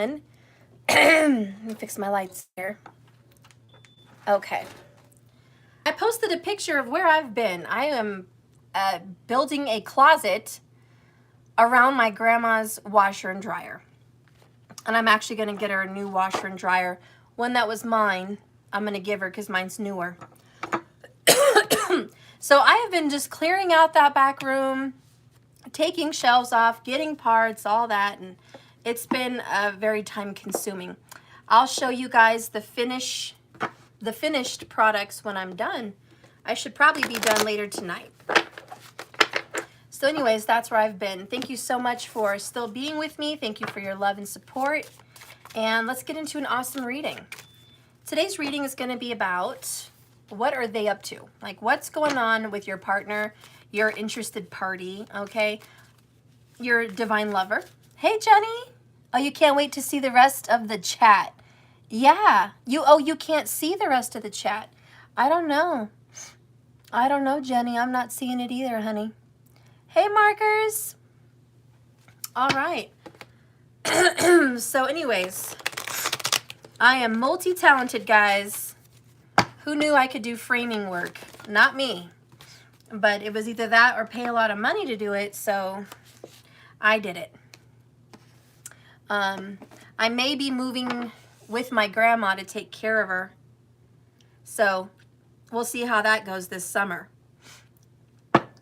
everyone. Let me fix my lights here. Okay. I posted a picture of where I've been. I am building a closet around my grandma's washer and dryer. And I'm actually going to get her a new washer and dryer. One that was mine, I'm going to give her because mine's newer. So I have been just clearing out that back room, taking shelves off, getting parts, all that, and it's been very time consuming. I'll show you guys the finished products when I'm done. I should probably be done later tonight. So anyways, that's where I've been. Thank you so much for still being with me. Thank you for your love and support. And let's get into an awesome reading. Today's reading is going to be about what are they up to? Like what's going on with your partner, your interested party, okay? Your divine lover. Hey, Jenny. Oh, you can't wait to see the rest of the chat. Yeah. You can't see the rest of the chat. I don't know. I don't know, Jenny. I'm not seeing it either, honey. Hey, Markers. All right. So anyways, I am multi-talented, guys. Who knew I could do framing work? Not me. But it was either that or pay a lot of money to do it, so I did it. I may be moving with my grandma to take care of her. So we'll see how that goes this summer.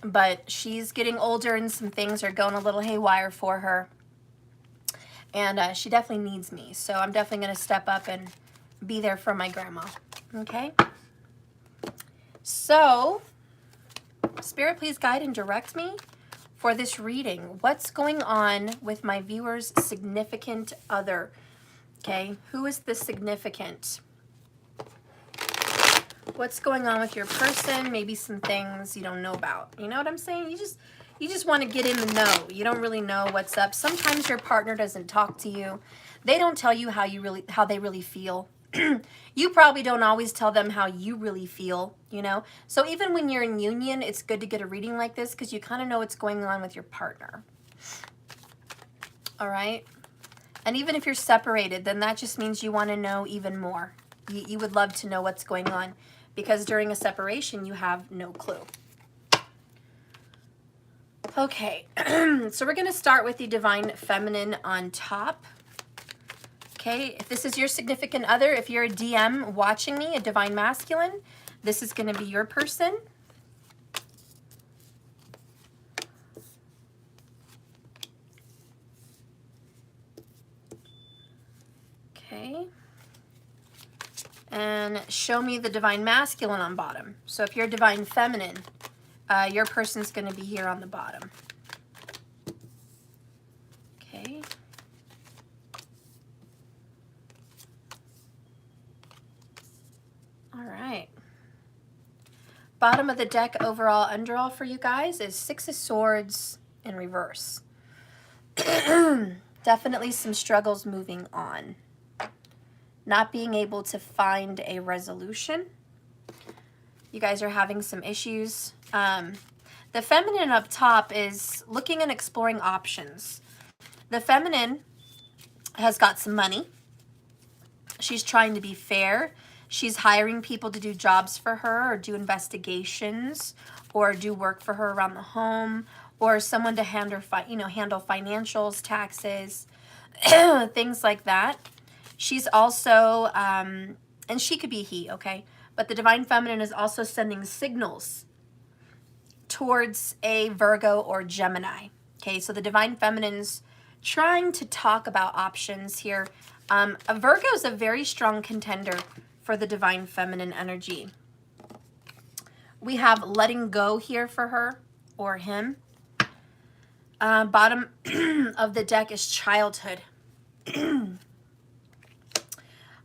But she's getting older and some things are going a little haywire for her. And she definitely needs me. So I'm definitely going to step up and be there for my grandma. Okay? So, Spirit, please guide and direct me for this reading. What's going on with my viewer's significant other? Okay? Who is the significant? What's going on with your person? Maybe some things you don't know about. You know what I'm saying? You just want to get in the know. You don't really know what's up. Sometimes your partner doesn't talk to you. They don't tell you how they really feel. You probably don't always tell them how you really feel, you know? So even when you're in union, it's good to get a reading like this because you kind of know what's going on with your partner. All right? And even if you're separated, then that just means you want to know even more. You would love to know what's going on because during a separation, you have no clue. Okay, so we're going to start with the Divine Feminine on top. Okay, if this is your significant other, if you're a DM watching me, a Divine Masculine, this is going to be your person. Okay. And show me the Divine Masculine on bottom. So if you're a Divine Feminine, your person's going to be here on the bottom. Okay. All right. Bottom of the deck overall underall for you guys is Six of Swords in reverse. Definitely some struggles moving on. Not being able to find a resolution. You guys are having some issues. The feminine up top is looking and exploring options. The feminine has got some money. She's trying to be fair. She's hiring people to do jobs for her or do investigations or do work for her around the home or someone to handle financials, taxes, things like that. She's also, and she could be he, okay? But the Divine Feminine is also sending signals towards a Virgo or Gemini. Okay, so the Divine Feminine's trying to talk about options here. A Virgo is a very strong contender for the Divine Feminine energy. We have letting go here for her or him. Bottom of the deck is childhood.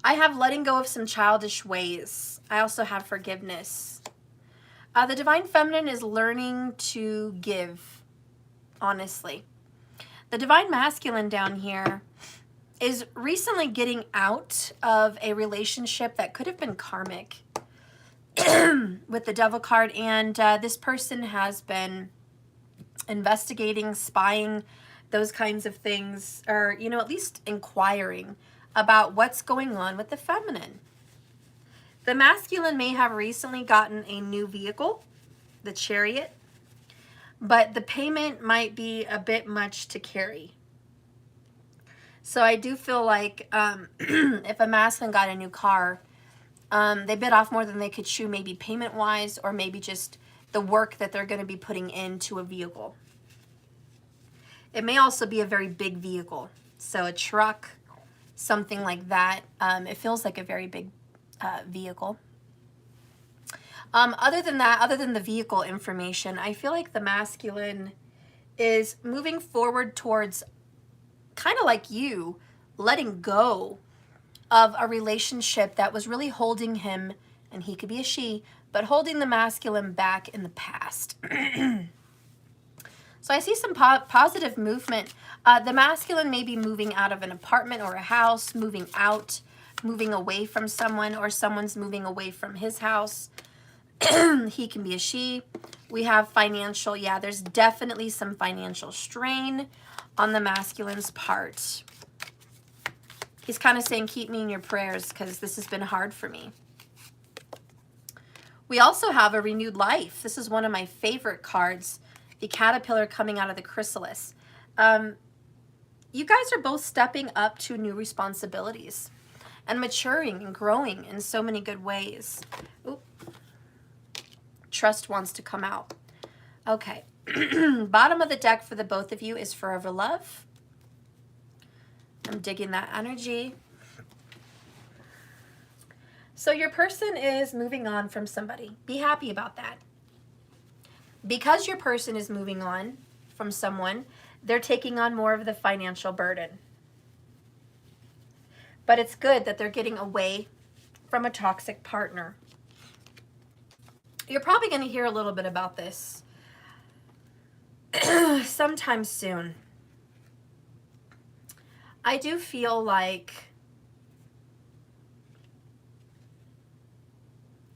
I have letting go of some childish ways. I also have forgiveness. The Divine Feminine is learning to give, honestly. The Divine Masculine down here is recently getting out of a relationship that could have been karmic with the Devil card. And this person has been investigating, spying. those kinds of things, or, you know, at least inquiring about what's going on with the feminine. The masculine may have recently gotten a new vehicle, the Chariot, but the payment might be a bit much to carry. So I do feel like if a masculine got a new car, they bit off more than they could chew, maybe payment-wise, or maybe just the work that they're going to be putting into a vehicle. It may also be a very big vehicle. So a truck, something like that. It feels like a very big vehicle. Other than that, other than the vehicle information, I feel like the masculine is moving forward towards, kind of like you, letting go of a relationship that was really holding him, and he could be a she, but holding the masculine back in the past. So I see some positive movement. The masculine may be moving out of an apartment or a house, moving out, moving away from someone, or someone's moving away from his house. He can be a she. We have financial. Yeah, there's definitely some financial strain on the masculine's part. He's kind of saying, keep me in your prayers because this has been hard for me. We also have a renewed life. This is one of my favorite cards, the caterpillar coming out of the chrysalis. You guys are both stepping up to new responsibilities and maturing and growing in so many good ways. Oop. Trust wants to come out. Okay. Bottom of the deck for the both of you is forever love. I'm digging that energy. So your person is moving on from somebody. Be happy about that. Because your person is moving on from someone, they're taking on more of the financial burden. But it's good that they're getting away from a toxic partner. You're probably going to hear a little bit about this sometime soon. I do feel like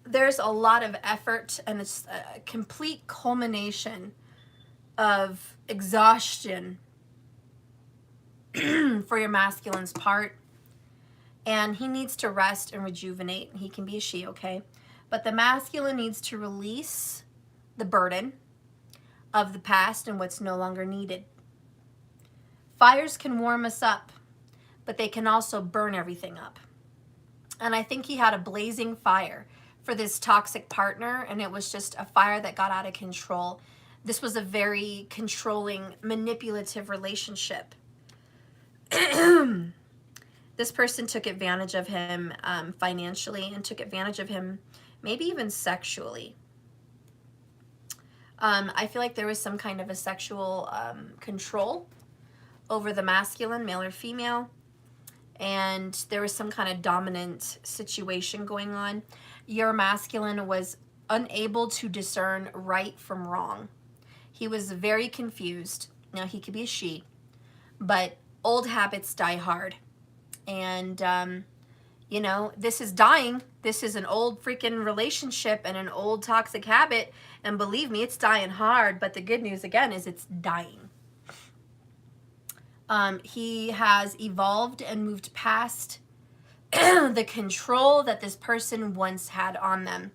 there's a lot of effort, and it's a complete culmination of exhaustion for your masculine's part. And he needs to rest and rejuvenate. He can be a she, okay? But the masculine needs to release the burden of the past and what's no longer needed. Fires can warm us up, but they can also burn everything up. And I think he had a blazing fire for this toxic partner, and it was just a fire that got out of control. This was a very controlling, manipulative relationship. This person took advantage of him financially, and took advantage of him maybe even sexually. I feel like there was some kind of a sexual control over the masculine, male or female, and there was some kind of dominant situation going on. Your masculine was unable to discern right from wrong. He was very confused. Now, he could be a she, but old habits die hard. And, you know, this is dying. This is an old freaking relationship and an old toxic habit. And believe me, it's dying hard. But the good news, again, is it's dying. He has evolved and moved past the control that this person once had on them.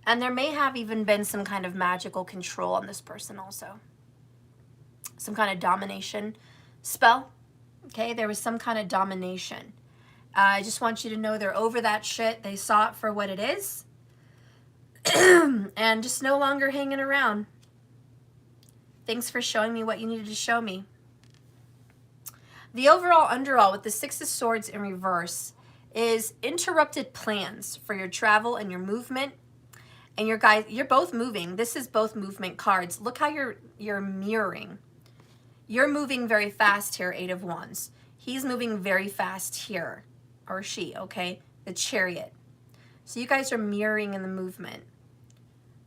And there may have even been some kind of magical control on this person also. Some kind of domination spell. Okay, there was some kind of domination. I just want you to know they're over that shit. They saw it for what it is. And just no longer hanging around. Thanks for showing me what you needed to show me. The overall underall with the Six of Swords in reverse is interrupted plans for your travel and your movement. And your guys, you're both moving. This is both movement cards. Look how you're mirroring. You're moving very fast here, Eight of Wands. He's moving very fast here, or she, okay? The Chariot. So you guys are mirroring in the movement,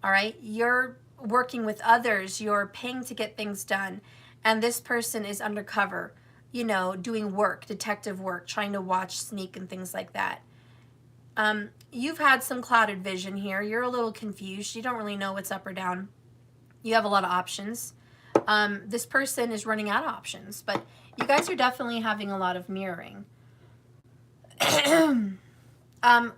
all right? You're working with others. You're paying to get things done. And this person is undercover, you know, doing work, detective work, trying to watch, sneak, and things like that. You've had some clouded vision here. You're a little confused. You don't really know what's up or down. You have a lot of options. This person is running out of options, but you guys are definitely having a lot of mirroring.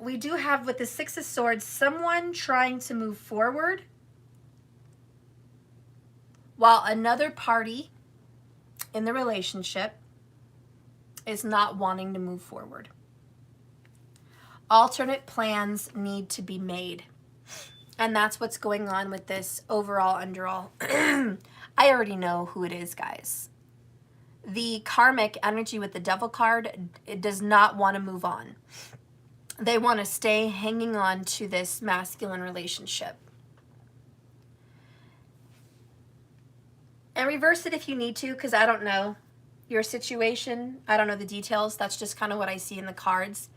We do have, with the Six of Swords, someone trying to move forward while another party in the relationship is not wanting to move forward. Alternate plans need to be made. And that's what's going on with this overall underall. I already know who it is, guys. The karmic energy with the Devil card, it does not want to move on. They want to stay hanging on to this masculine relationship. And reverse it if you need to, because I don't know your situation. I don't know the details. That's just kind of what I see in the cards.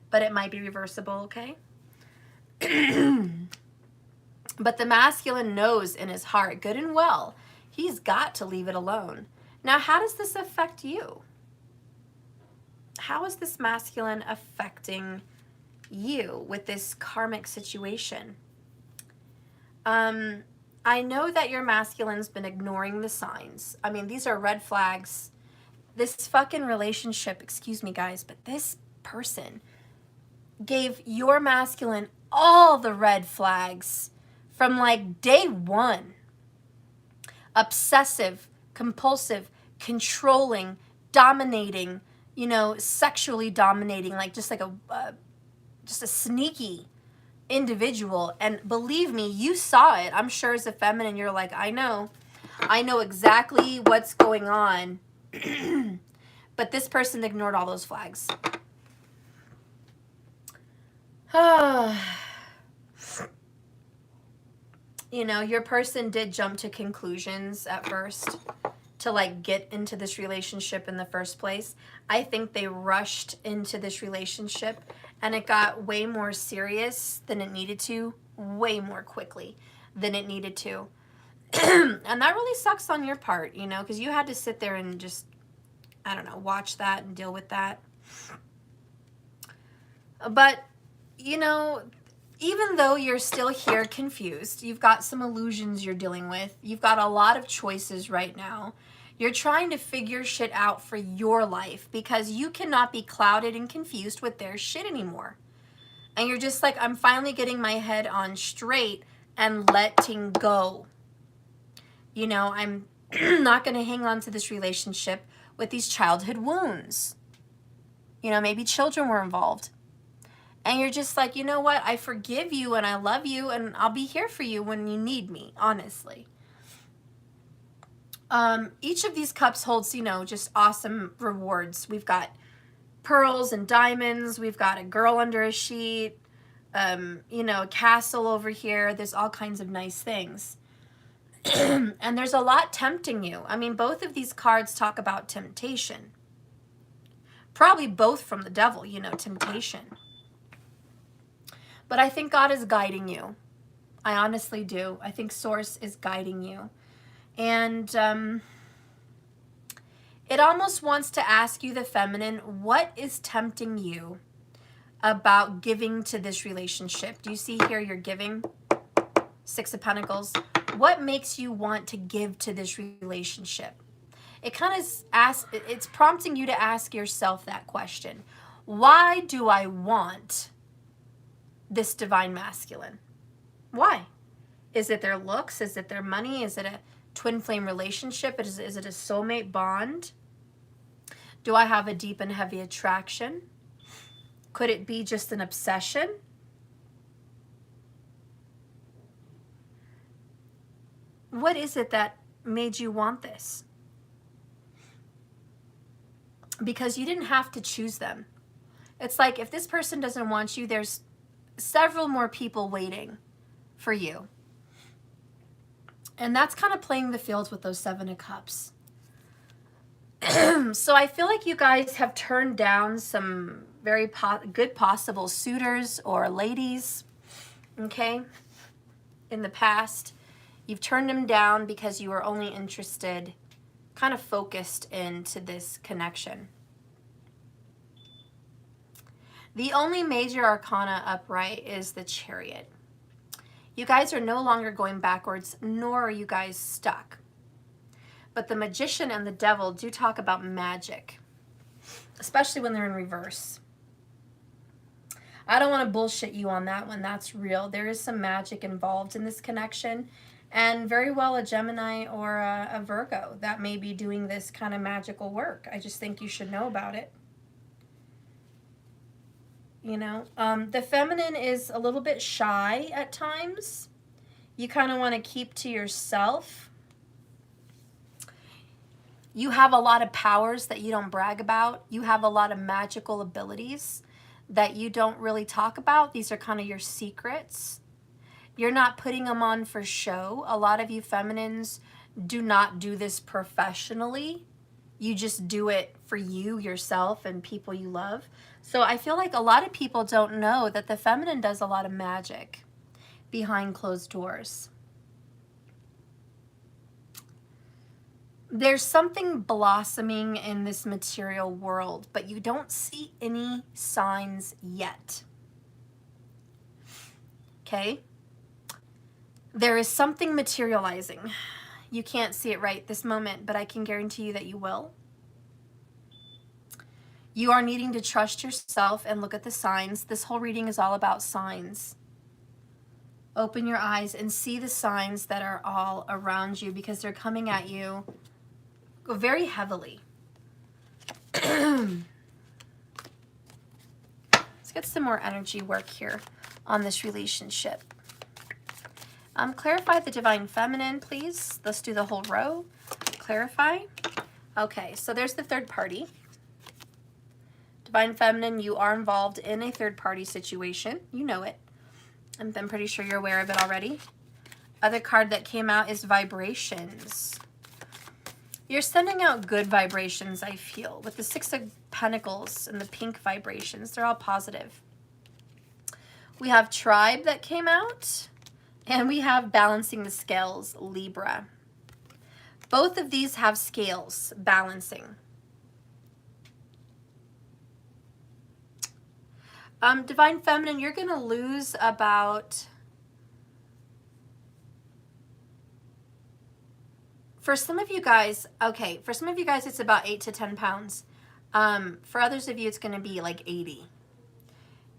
But it might be reversible, okay? But the masculine knows in his heart, good and well, he's got to leave it alone. Now, how does this affect you? How is this masculine affecting you with this karmic situation? I know that your masculine's been ignoring the signs. I mean, these are red flags. This fucking relationship, excuse me, guys, but this person gave your masculine all the red flags from like day one. Obsessive, compulsive, controlling, dominating, you know, sexually dominating, like just like a sneaky individual. And believe me, you saw it. I'm sure as a feminine, you're like, I know exactly what's going on. But this person ignored all those flags. You know, your person did jump to conclusions at first to like get into this relationship in the first place. I think they rushed into this relationship and it got way more serious than it needed to, way more quickly than it needed to. And that really sucks on your part, you know, because you had to sit there and just, I don't know, watch that and deal with that. But, you know, even though you're still here confused, you've got some illusions you're dealing with, you've got a lot of choices right now. You're trying to figure shit out for your life because you cannot be clouded and confused with their shit anymore. And you're just like, I'm finally getting my head on straight and letting go. You know, I'm not going to hang on to this relationship with these childhood wounds. You know, maybe children were involved. And you're just like, you know what? I forgive you and I love you and I'll be here for you when you need me, honestly. Each of these cups holds, you know, just awesome rewards. We've got pearls and diamonds. We've got a girl under a sheet, you know, a castle over here. There's all kinds of nice things. And there's a lot tempting you. I mean, both of these cards talk about temptation. Probably both from the devil, you know, temptation. But I think God is guiding you. I honestly do. I think Source is guiding you. And it almost wants to ask you, the feminine, what is tempting you about giving to this relationship? Do you see here you're giving? Six of Pentacles. What makes you want to give to this relationship? It kind of it's prompting you to ask yourself that question. Why do I want this divine masculine? Why? Is it their looks? Is it their money? Is it a twin flame relationship? Is it a soulmate bond? Do I have a deep and heavy attraction? Could it be just an obsession? What is it that made you want this? Because you didn't have to choose them. It's like if this person doesn't want you, there's several more people waiting for you. And that's kind of playing the field with those Seven of Cups. So I feel like you guys have turned down some very good possible suitors or ladies, okay, in the past. You've turned them down because you were only interested, kind of focused into this connection. The only major arcana upright is the Chariot. You guys are no longer going backwards, nor are you guys stuck. But the Magician and the Devil do talk about magic, especially when they're in reverse. I don't want to bullshit you on that one. That's real. There is some magic involved in this connection, and very well a Gemini or a Virgo that may be doing this kind of magical work. I just think you should know about it. You know, the feminine is a little bit shy at times. You kind of want to keep to yourself. You have a lot of powers that you don't brag about. You have a lot of magical abilities that you don't really talk about. These are kind of your secrets. You're not putting them on for show. A lot of you feminines do not do this professionally. You just do it for you, yourself, and people you love. So I feel like a lot of people don't know that the feminine does a lot of magic behind closed doors. There's something blossoming in this material world, but you don't see any signs yet. Okay? There is something materializing. You can't see it right this moment, but I can guarantee you that you will. You are needing to trust yourself and look at the signs. This whole reading is all about signs. Open your eyes and see the signs that are all around you, because they're coming at you very heavily. Let's get some more energy work here on this relationship. Clarify the divine feminine, please. Let's do the whole row. Clarify. Okay, so there's the third party. Divine feminine, you are involved in a third party situation. You know it. I'm pretty sure you're aware of it already. Other card that came out is vibrations. You're sending out good vibrations, I feel. With the Six of Pentacles and the pink vibrations, they're all positive. We have tribe that came out, and we have balancing the scales, Libra. Both of these have scales balancing. Divine feminine, you're going to lose about, for some of you guys, okay, for some of you guys it's about 8 to 10 pounds. For others of you it's going to be like 80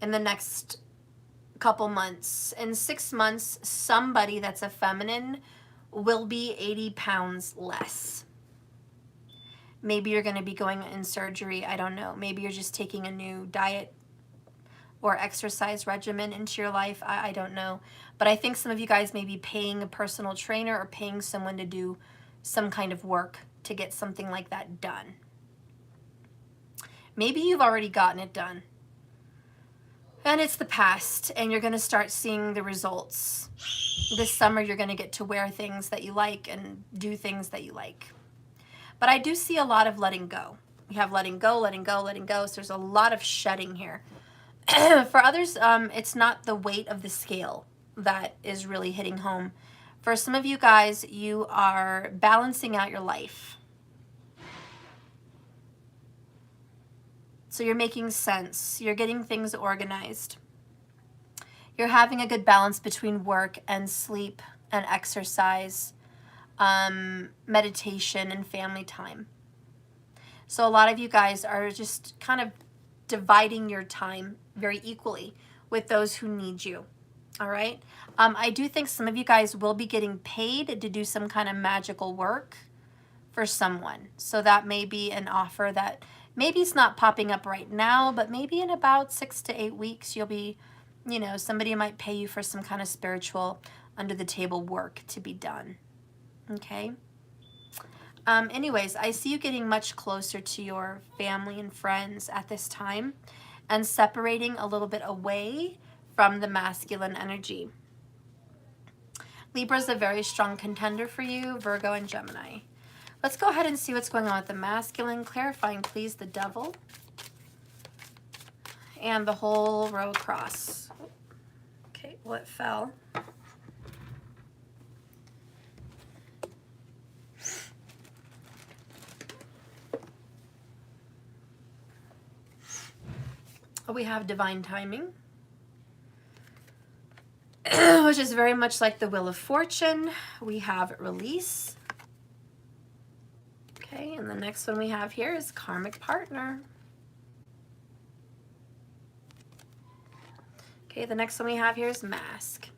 in the next couple months. In 6 months, somebody that's a feminine will be 80 pounds less. Maybe you're going to be going in surgery. I don't know. Maybe you're just taking a new diet or exercise regimen into your life. I don't know. But I think some of you guys may be paying a personal trainer or paying someone to do some kind of work to get something like that done. Maybe you've already gotten it done. And it's the past, and you're going to start seeing the results. This summer, you're going to get to wear things that you like and do things that you like. But I do see a lot of letting go. We have letting go, letting go, letting go. So there's a lot of shedding here. For others, it's not the weight of the scale that is really hitting home. For some of you guys, you are balancing out your life. So you're making sense. You're getting things organized. You're having a good balance between work and sleep and exercise, meditation and family time. So a lot of you guys are just kind of dividing your time very equally with those who need you. All right. I do think some of you guys will be getting paid to do some kind of magical work for someone. So that may be an offer that maybe it's not popping up right now, but maybe in about 6 to 8 weeks, you'll be, you know, somebody might pay you for some kind of spiritual under the table work to be done. Okay. Anyways, I see you getting much closer to your family and friends at this time and separating a little bit away from the masculine energy. Libra is a very strong contender for you, Virgo and Gemini. Let's go ahead and see what's going on with the masculine. Clarifying, please, the devil and the whole row across. Okay, well, it fell. We have divine timing, which is very much like the Wheel of Fortune. We have release. Okay, and the next one we have here is karmic partner. Okay, the next one we have here is mask.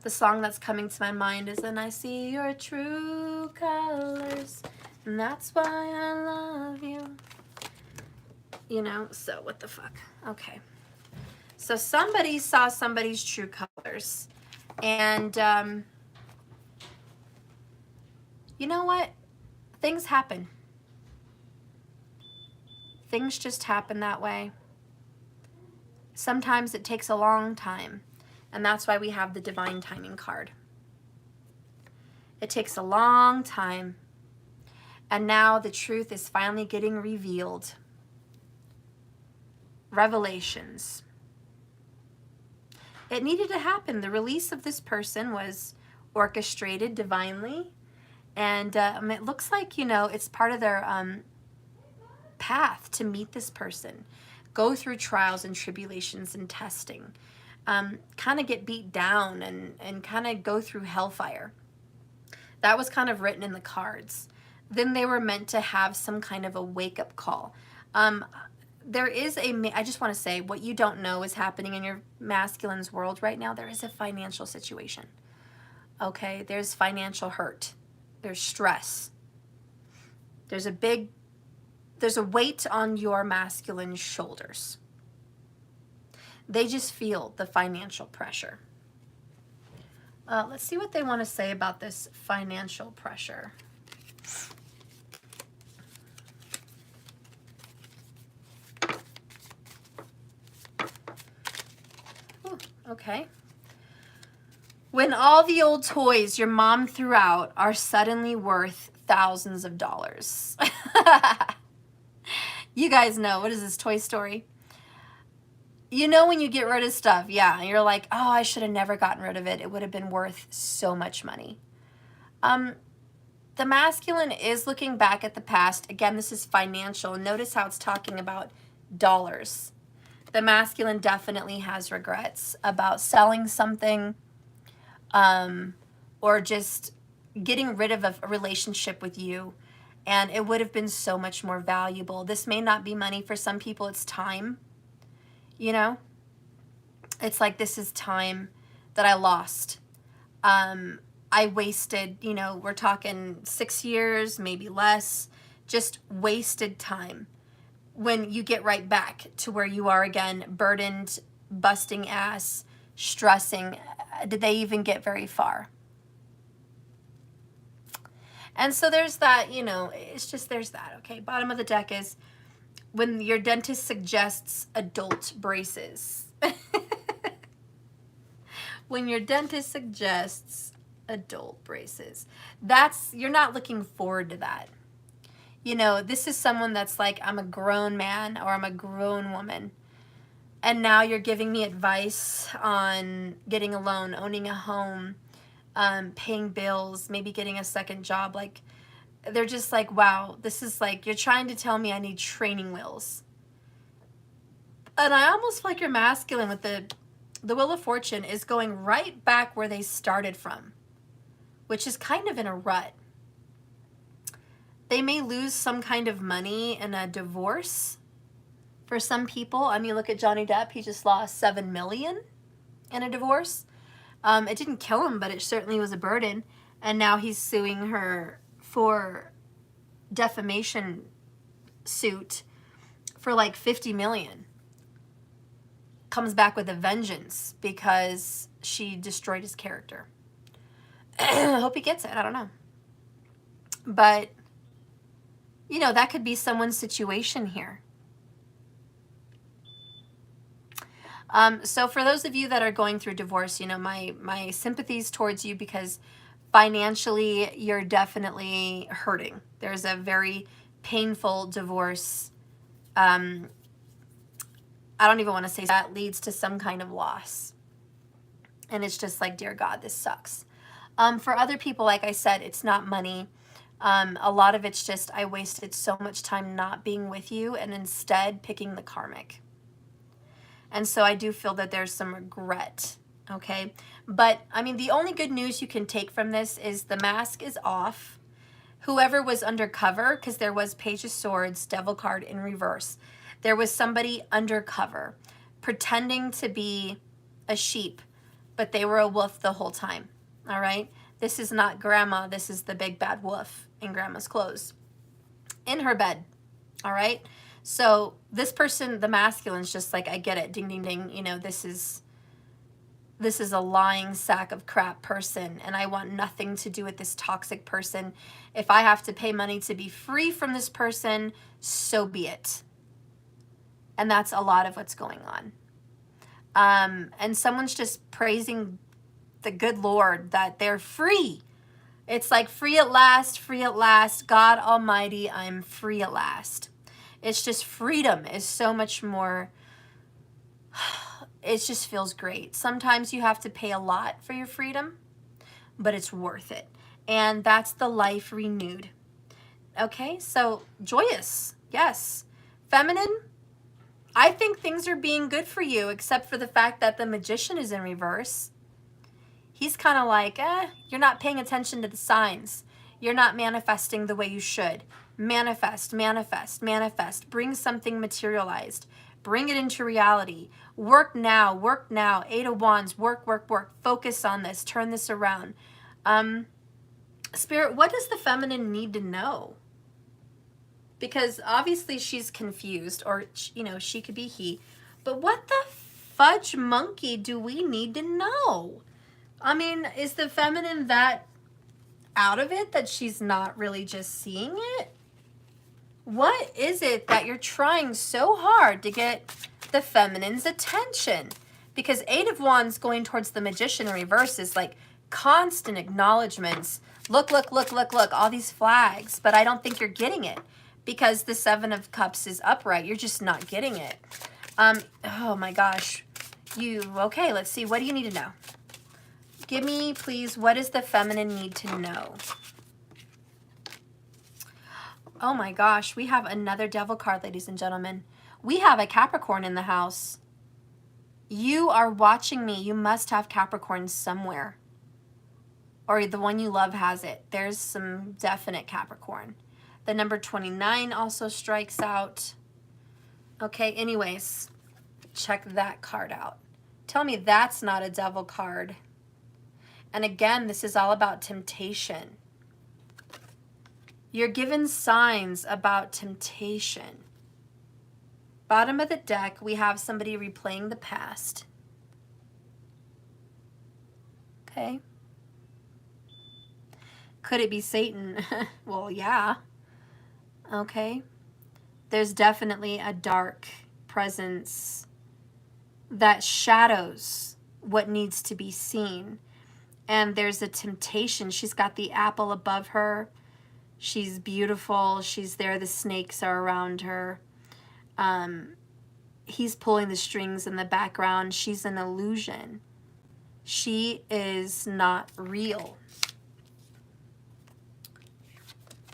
The song that's coming to my mind is "And I See Your True Colors, and that's why I love you." You know, so what the fuck? Okay. So somebody saw somebody's true colors. And you know what? Things happen. Things just happen that way. Sometimes it takes a long time. And that's why we have the divine timing card. It takes a long time. And now the truth is finally getting revealed. Revelations. It needed to happen. The release of this person was orchestrated divinely. And it looks like, you know, it's part of their path to meet this person. Go through trials and tribulations and testing. Kind of get beat down and kind of go through hellfire. That was kind of written in the cards. Then they were meant to have some kind of a wake-up call. There is I just want to say, what you don't know is happening in your masculine's world right now. There is a financial situation. Okay, there's financial hurt. There's stress. There's a weight on your masculine's shoulders. They just feel the financial pressure. Let's see what they want to say about this financial pressure. Ooh, okay. When all the old toys your mom threw out are suddenly worth thousands of dollars. You guys know, what is this, Toy Story? You know when you get rid of stuff, yeah, you're like, oh, I should have never gotten rid of it. It would have been worth so much money. The masculine is looking back at the past. Again, this is financial. Notice how it's talking about dollars. The masculine definitely has regrets about selling something, or just getting rid of a relationship with you. And it would have been so much more valuable. This may not be money. For some people, it's time. You know? It's like, this is time that I lost. I wasted, you know, we're talking 6 years, maybe less. Just wasted time. When you get right back to where you are again, burdened, busting ass, stressing. Did they even get very far? And so there's that, you know, it's just, there's that, okay? Bottom of the deck is when your dentist suggests adult braces. When your dentist suggests adult braces, you're not looking forward to that. You know, this is someone that's like, I'm a grown man or I'm a grown woman. And now you're giving me advice on getting a loan, owning a home, paying bills, maybe getting a second job. Like, they're just like, wow, this is like, you're trying to tell me I need training wheels. And I almost feel like you're masculine with the Wheel of Fortune is going right back where they started from, which is kind of in a rut. They may lose some kind of money in a divorce for some people. I mean, look at Johnny Depp. He just lost $7 million in a divorce. It didn't kill him, but it certainly was a burden. And now he's suing her for defamation suit for like $50 million. Comes back with a vengeance because she destroyed his character. I hope he gets it. I don't know. But, you know, that could be someone's situation here. So for those of you that are going through divorce, you know, my sympathies towards you, because financially you're definitely hurting. There's a very painful divorce. I don't even want to say that leads to some kind of loss. And it's just like, dear God, this sucks. For other people, like I said, it's not money. A lot of it's just, I wasted so much time not being with you and instead picking the karmic. And so I do feel that there's some regret okay? But, I mean, the only good news you can take from this is the mask is off. Whoever was undercover, because there was Page of Swords, Devil card in reverse. There was somebody undercover pretending to be a sheep, but they were a wolf the whole time, all right? This is not grandma. This is the big bad wolf in grandma's clothes in her bed, all right? So this person, the masculine's just like, I get it, ding, ding, ding. You know, this is a lying sack of crap person, and I want nothing to do with this toxic person. If I have to pay money to be free from this person, so be it. And that's a lot of what's going on. And someone's just praising the good Lord that they're free. It's like free at last, God Almighty, I'm free at last. It's just freedom is so much more, it just feels great. Sometimes you have to pay a lot for your freedom, but it's worth it. And that's the life renewed. Okay, so joyous, yes. Feminine, I think things are being good for you, except for the fact that the Magician is in reverse. He's kind of like, you're not paying attention to the signs. You're not manifesting the way you should. Manifest, manifest, manifest. Bring something materialized. Bring it into reality. Work now, work now. 8 of Wands, work, work, work. Focus on this. Turn this around. Spirit, what does the feminine need to know? Because obviously she's confused, or, you know, she could be he. But what the fudge monkey do we need to know? I mean, is the feminine that out of it that she's not really just seeing it? What is it that you're trying so hard to get the feminine's attention? Because 8 of Wands going towards the Magician in reverse is like constant acknowledgments. Look, look, look, look, look, all these flags. But I don't think you're getting it because the 7 of Cups is upright. You're just not getting it. Oh my gosh. Okay, let's see. What do you need to know? Give me, please, what does the feminine need to know? Oh my gosh, we have another Devil card, ladies and gentlemen. We have a Capricorn in the house. You are watching me. You must have Capricorn somewhere. Or the one you love has it. There's some definite Capricorn. The number 29 also strikes out. Okay, anyways, check that card out. Tell me that's not a Devil card. And again, this is all about temptation. You're given signs about temptation. Bottom of the deck, we have somebody replaying the past. Okay. Could it be Satan? Well, yeah. Okay. There's definitely a dark presence that shadows what needs to be seen. And there's a temptation. She's got the apple above her. She's beautiful. She's there. The snakes are around her. He's pulling the strings in the background. She's an illusion. She is not real.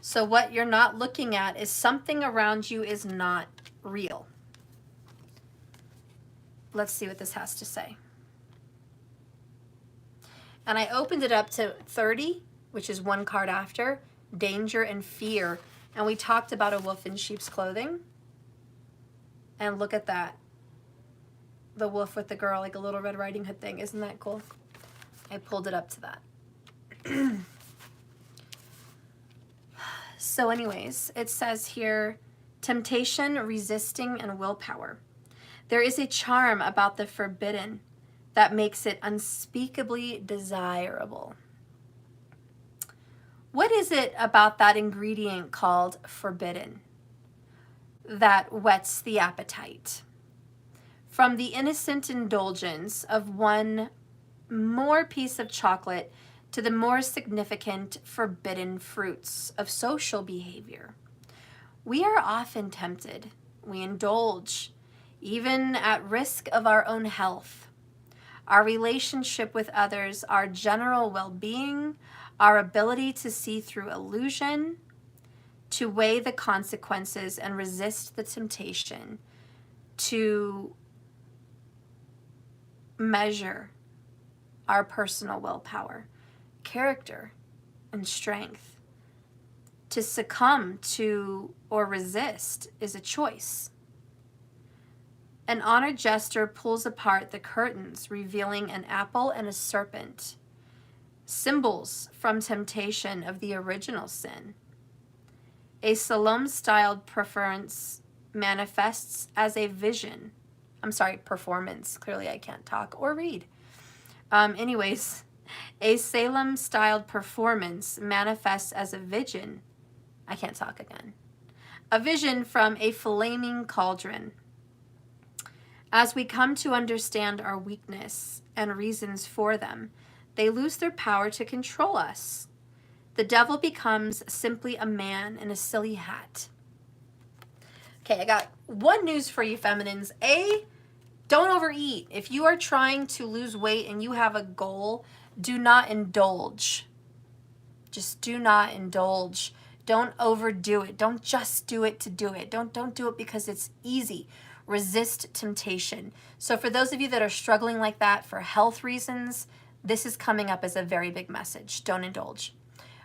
So what you're not looking at is something around you is not real. Let's see what this has to say. And I opened it up to 30, which is one card after, danger and fear. And we talked about a wolf in sheep's clothing. And look at that. The wolf with the girl, like a little Red Riding Hood thing. Isn't that cool? I pulled it up to that. So anyways, it says here, temptation, resisting, and willpower. There is a charm about the forbidden that makes it unspeakably desirable. What is it about that ingredient called forbidden that whets the appetite? From the innocent indulgence of one more piece of chocolate to the more significant forbidden fruits of social behavior. We are often tempted. We indulge, even at risk of our own health, our relationship with others, our general well-being, our ability to see through illusion, to weigh the consequences and resist the temptation, to measure our personal willpower, character, and strength. To succumb to or resist is a choice. An honored jester pulls apart the curtains, revealing an apple and a serpent, symbols from temptation of the original sin. A Salome-styled preference manifests as a vision. Performance. Clearly I can't talk or read. Anyways, a Salem-styled performance manifests as a vision. I can't talk again. A vision from a flaming cauldron. As we come to understand our weakness and reasons for them, they lose their power to control us. The devil becomes simply a man in a silly hat. Okay, I got one news for you, feminines. Don't overeat. If you are trying to lose weight and you have a goal, do not indulge. Just do not indulge. Don't overdo it. Don't just do it to do it. Don't do it because it's easy. Resist temptation. So for those of you that are struggling like that for health reasons, this is coming up as a very big message. Don't indulge.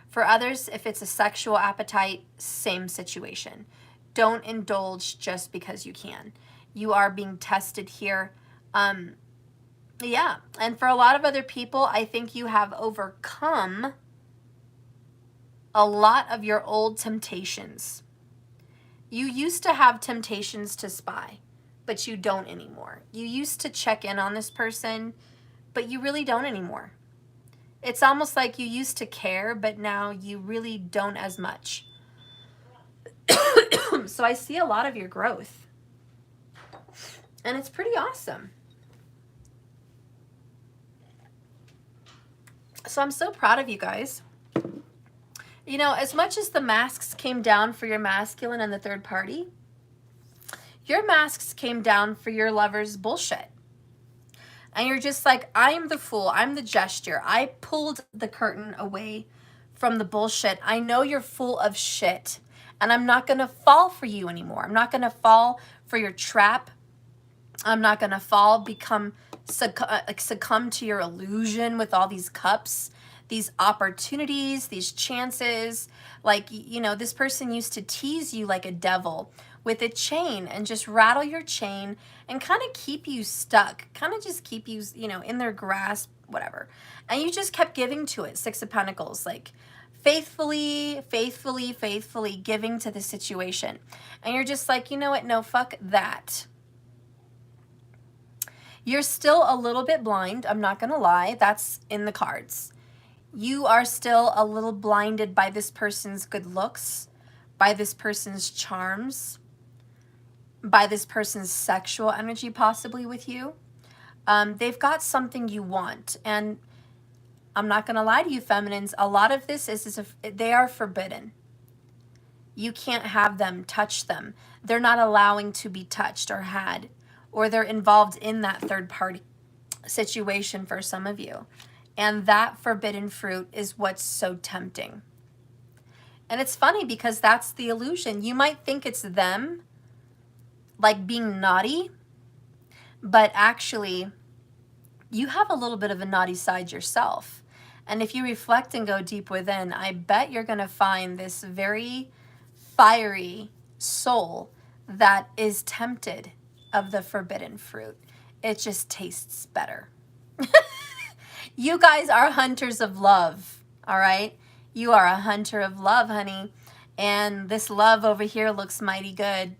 For others, if it's a sexual appetite, same situation. Don't indulge just because you can. You are being tested here. Yeah. And for a lot of other people, I think you have overcome a lot of your old temptations. You used to have temptations to spy, but you don't anymore. You used to check in on this person, but you really don't anymore. It's almost like you used to care, but now you really don't as much. So I see a lot of your growth. And it's pretty awesome. So I'm so proud of you guys. You know, as much as the masks came down for your masculine and the third party, your masks came down for your lover's bullshit. And you're just like, I'm the fool. I'm the gesture. I pulled the curtain away from the bullshit. I know you're full of shit. And I'm not going to fall for you anymore. I'm not going to fall for your trap. I'm not going to succumb to your illusion with all these cups, these opportunities, these chances. Like, you know, this person used to tease you like a devil with a chain and just rattle your chain and kind of keep you stuck, kind of just keep you, you know, in their grasp, whatever. And you just kept giving to it, Six of Pentacles, like faithfully giving to the situation. And you're just like, you know what? No, fuck that. You're still a little bit blind. I'm not going to lie. That's in the cards. You are still a little blinded by this person's good looks, by this person's charms, by this person's sexual energy possibly with you. They've got something you want. And I'm not going to lie to you, feminines. A lot of this they are forbidden. You can't have them, touch them. They're not allowing to be touched or had, or they're involved in that third party situation for some of you. And that forbidden fruit is what's so tempting. And it's funny because that's the illusion. You might think it's them, like being naughty, but actually you have a little bit of a naughty side yourself. And if you reflect and go deep within, I bet you're going to find this very fiery soul that is tempted of the forbidden fruit. It just tastes better. You guys are hunters of love, all right? You are a hunter of love, honey. And this love over here looks mighty good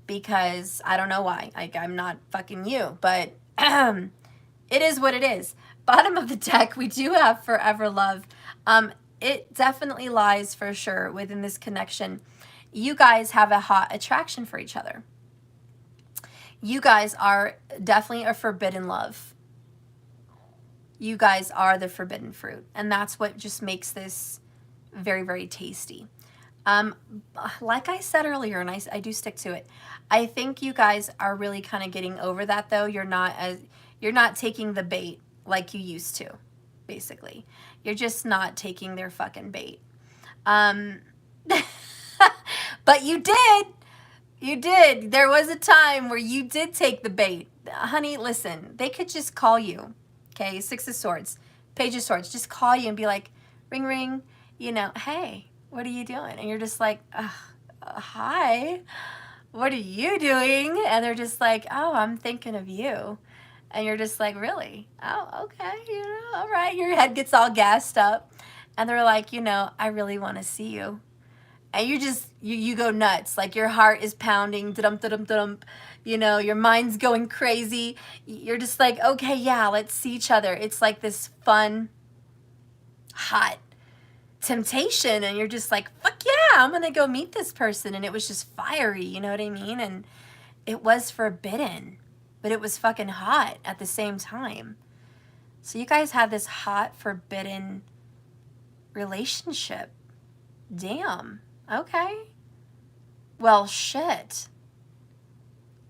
because I don't know why. I'm not fucking you, but it is what it is. Bottom of the deck, we do have forever love. It definitely lies for sure within this connection. You guys have a hot attraction for each other. You guys are definitely a forbidden love. You guys are the forbidden fruit. And that's what just makes this very, very tasty. Like I said earlier, and I do stick to it, I think you guys are really kind of getting over that, though. You're not taking the bait like you used to, basically. You're just not taking their fucking bait. But you did. You did. There was a time where you did take the bait. Honey, listen, they could just call you. Okay, Six of Swords. Page of Swords, just call you and be like, ring, ring, you know, hey, what are you doing? And you're just like, hi, what are you doing? And they're just like, oh, I'm thinking of you. And you're just like, really? Oh, okay, you know, all right. Your head gets all gassed up. And they're like, you know, I really want to see you. And you just, you go nuts. Like your heart is pounding, da-dum, da-dum, da-dum. You know, your mind's going crazy. You're just like, okay, yeah, let's see each other. It's like this fun, hot temptation. And you're just like, fuck yeah, I'm going to go meet this person. And it was just fiery, you know what I mean? And it was forbidden, but it was fucking hot at the same time. So you guys have this hot, forbidden relationship. Damn. Okay. Well, shit.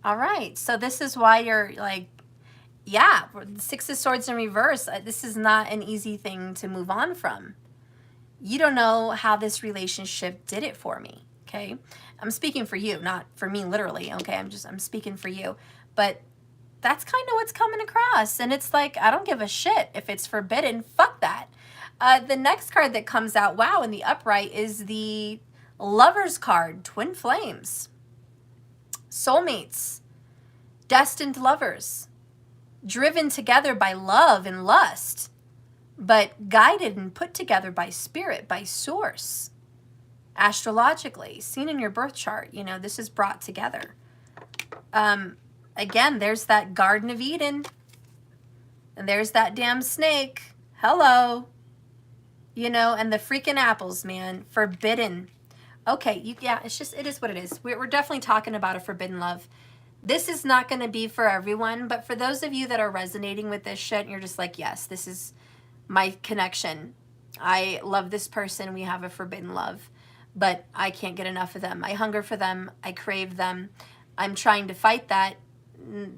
All right. So this is why you're like, yeah, Six of Swords in reverse. This is not an easy thing to move on from. You don't know how this relationship did it for me. Okay. I'm speaking for you, not for me literally. Okay. I'm speaking for you. But that's kind of what's coming across. And it's like, I don't give a shit if it's forbidden. Fuck that. The next card that comes out, wow, in the upright is the Lover's card, Twin Flames, soulmates, destined lovers, driven together by love and lust, but guided and put together by spirit, by source, astrologically, seen in your birth chart. You know, this is brought together. Again, there's that Garden of Eden, and there's that damn snake. Hello. You know, and the freaking apples, man, forbidden. Okay, yeah, it's just, it is what it is. We're definitely talking about a forbidden love. This is not going to be for everyone, but for those of you that are resonating with this shit, and you're just like, yes, this is my connection. I love this person. We have a forbidden love, but I can't get enough of them. I hunger for them. I crave them. I'm trying to fight that.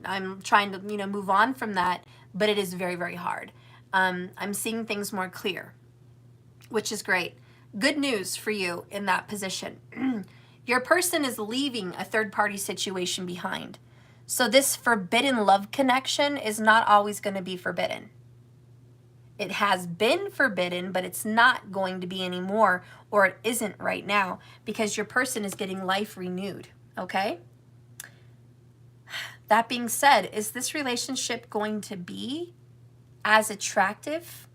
I'm trying to, you know, move on from that, but it is very, very hard. I'm seeing things more clear, which is great. Good news for you in that position. Your person is leaving a third-party situation behind. So this forbidden love connection is not always going to be forbidden. It has been forbidden, but it's not going to be anymore, or it isn't right now, because your person is getting life renewed, okay? That being said, is this relationship going to be as attractive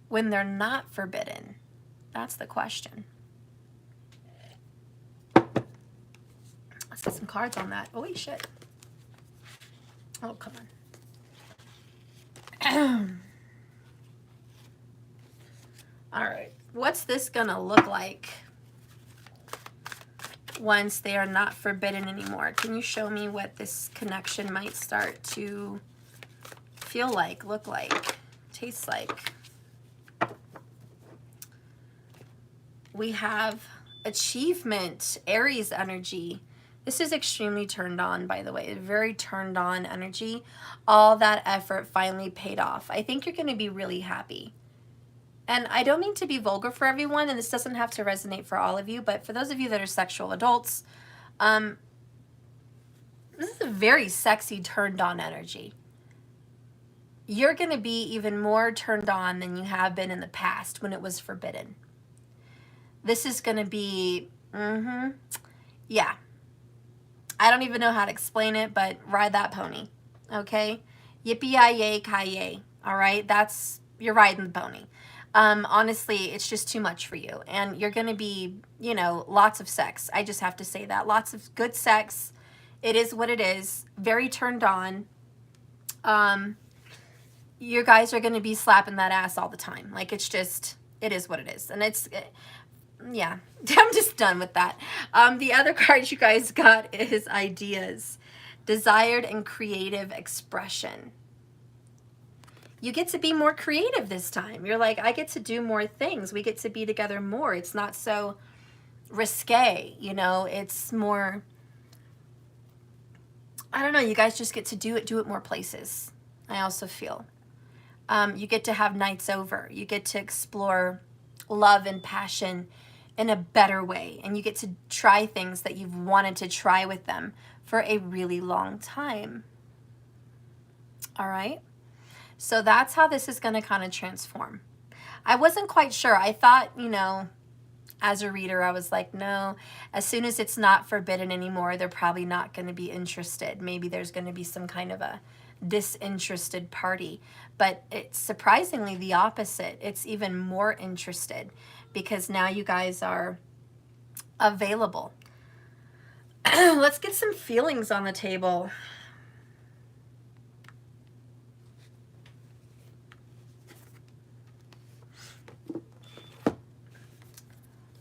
when they're not forbidden? That's the question. Let's get some cards on that. Holy shit. Oh, come on. All right. What's this going to look like once they are not forbidden anymore? Can you show me what this connection might start to feel like, look like, taste like? We have achievement, Aries energy. This is extremely turned on, by the way, very turned on energy. All that effort finally paid off. I think you're going to be really happy. And I don't mean to be vulgar for everyone, and this doesn't have to resonate for all of you, but for those of you that are sexual adults, this is a very sexy turned on energy. You're going to be even more turned on than you have been in the past when it was forbidden. This is going to be, yeah. I don't even know how to explain it, but ride that pony, okay? Yippee-yi-yay, ki-yay, all right? That's, you're riding the pony. Honestly, it's just too much for you. And you're going to be, you know, lots of sex. I just have to say that. Lots of good sex. It is what it is. Very turned on. You guys are going to be slapping that ass all the time. Like, it's just, it is what it is. And it's... yeah, I'm just done with that. The other card you guys got is ideas, desired and creative expression. You get to be more creative this time. You're like, I get to do more things. We get to be together more. It's not so risque, you know, it's more, I don't know, you guys just get to do it more places. I also feel. You get to have nights over. You get to explore love and passion in a better way. And you get to try things that you've wanted to try with them for a really long time. All right? So that's how this is going to kind of transform. I wasn't quite sure. I thought, you know, as a reader, I was like, no, as soon as it's not forbidden anymore, they're probably not going to be interested. Maybe there's going to be some kind of a disinterested party. But it's surprisingly the opposite. It's even more interested because now you guys are available. Let's get some feelings on the table.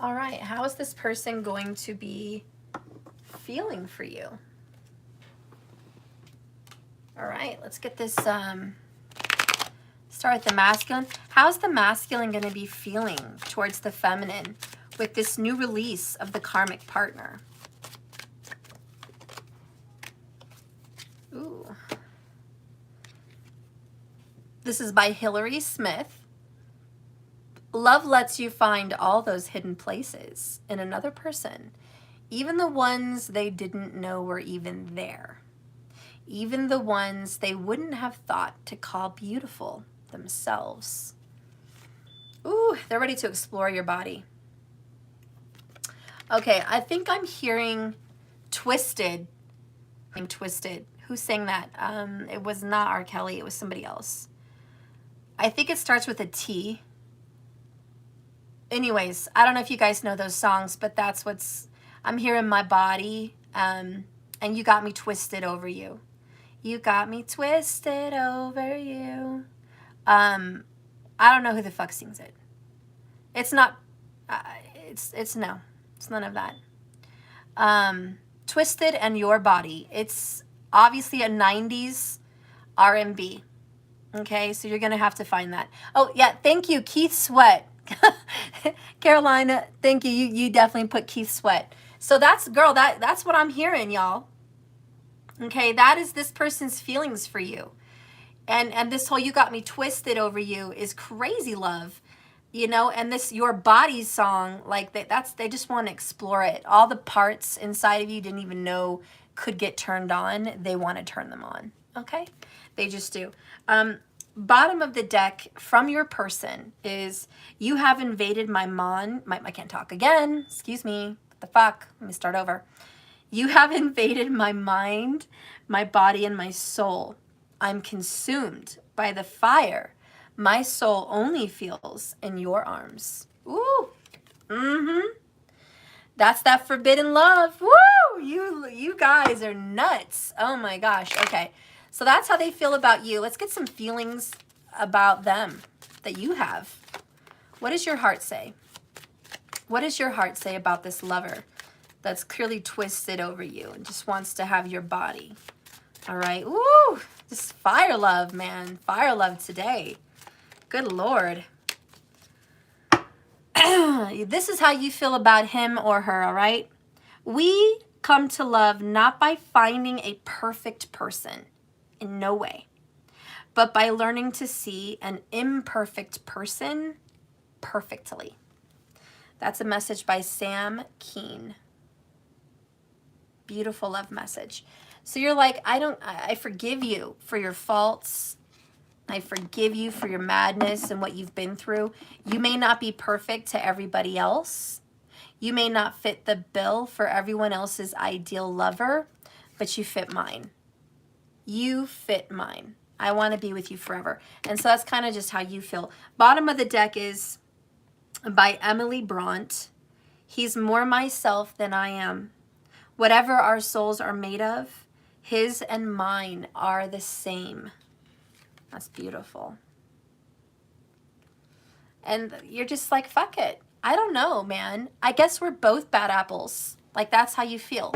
All right, how is this person going to be feeling for you? All right, let's get this, start with the masculine. How's the masculine going to be feeling towards the feminine with this new release of the karmic partner? Ooh. This is by Hilary Smith. Love lets you find all those hidden places in another person, even the ones they didn't know were even there, even the ones they wouldn't have thought to call beautiful themselves. Ooh, they're ready to explore your body. Okay, I think I'm hearing Twisted. I'm Twisted. Who sang that? It was not R. Kelly, it was somebody else. I think it starts with a T. Anyways, I don't know if you guys know those songs, but that's what's, I'm hearing my body, and you got me twisted over you. You got me twisted over you. I don't know who the fuck sings it. It's not, it's no, it's none of that. Twisted and Your Body. It's obviously a 90s R&B. Okay, so you're going to have to find that. Oh, yeah, thank you, Keith Sweat. Carolina, thank you. You definitely put Keith Sweat. So that's, girl, that's what I'm hearing, y'all. Okay, that is this person's feelings for you. And this whole you got me twisted over you is crazy love. You know, and this Your Body song, like they just want to explore it. All the parts inside of you didn't even know could get turned on. They want to turn them on. Okay? They just do. Bottom of the deck from your person is you have invaded my mind. I can't talk again. Excuse me. What the fuck? Let me start over. You have invaded my mind, my body, and my soul. I'm consumed by the fire my soul only feels in your arms. Ooh. Mm-hmm. That's that forbidden love. Woo! You guys are nuts. Oh my gosh. Okay. So that's how they feel about you. Let's get some feelings about them that you have. What does your heart say? What does your heart say about this lover that's clearly twisted over you and just wants to have your body? All right. Woo! Just fire love, man. Fire love today. Good Lord. This is how you feel about him or her, all right? We come to love not by finding a perfect person. In no way, but by learning to see an imperfect person perfectly. That's a message by Sam Keen. Beautiful love message. So you're like, I forgive you for your faults. I forgive you for your madness and what you've been through. You may not be perfect to everybody else. You may not fit the bill for everyone else's ideal lover, but you fit mine. You fit mine. I want to be with you forever. And so that's kind of just how you feel. Bottom of the deck is by Emily Bront. He's more myself than I am. Whatever our souls are made of, his and mine are the same. That's beautiful. And you're just like, fuck it. I don't know, man. I guess we're both bad apples. Like, that's how you feel.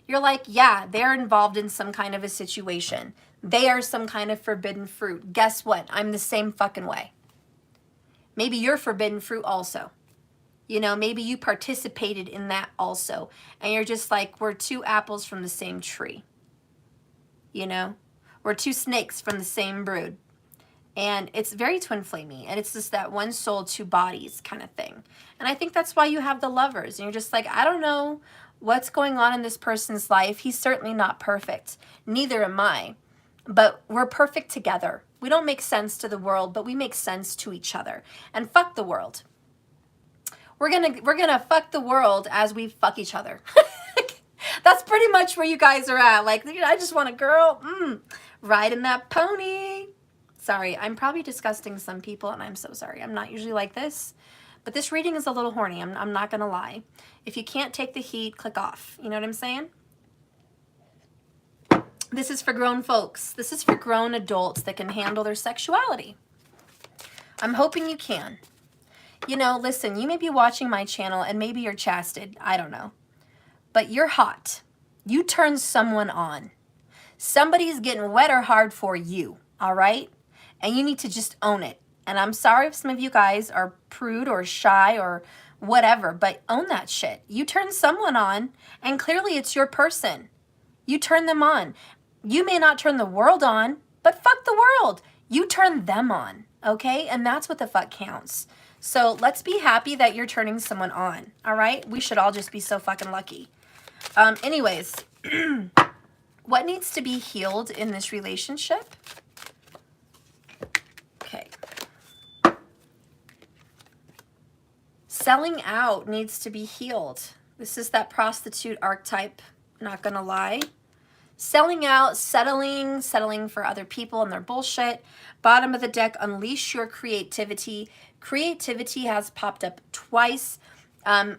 You're like, yeah, they're involved in some kind of a situation. They are some kind of forbidden fruit. Guess what? I'm the same fucking way. Maybe you're forbidden fruit also. You know, maybe you participated in that also. And you're just like, we're two apples from the same tree. You know? We're two snakes from the same brood. And it's very twin flamey. And it's just that one soul, two bodies kind of thing. And I think that's why you have the lovers. And you're just like, I don't know what's going on in this person's life. He's certainly not perfect. Neither am I. But we're perfect together. We don't make sense to the world, but we make sense to each other. And fuck the world. We're gonna fuck the world as we fuck each other. That's pretty much where you guys are at. Like, I just want a girl riding that pony. Sorry, I'm probably disgusting some people, and I'm so sorry. I'm not usually like this, but this reading is a little horny. I'm not gonna lie. If you can't take the heat, click off. You know what I'm saying? This is for grown folks. This is for grown adults that can handle their sexuality. I'm hoping you can. You know, listen, you may be watching my channel and maybe you're chasted. I don't know. But you're hot. You turn someone on. Somebody's getting wet or hard for you, all right? And you need to just own it. And I'm sorry if some of you guys are prude or shy or whatever, but own that shit. You turn someone on, and clearly it's your person. You turn them on. You may not turn the world on, but fuck the world. You turn them on, okay? And that's what the fuck counts. So let's be happy that you're turning someone on, all right? We should all just be so fucking lucky. Anyways, what needs to be healed in this relationship? Okay. Selling out needs to be healed. This is that prostitute archetype, not gonna lie. Selling out, settling for other people and their bullshit. Bottom of the deck, unleash your creativity. Creativity has popped up twice.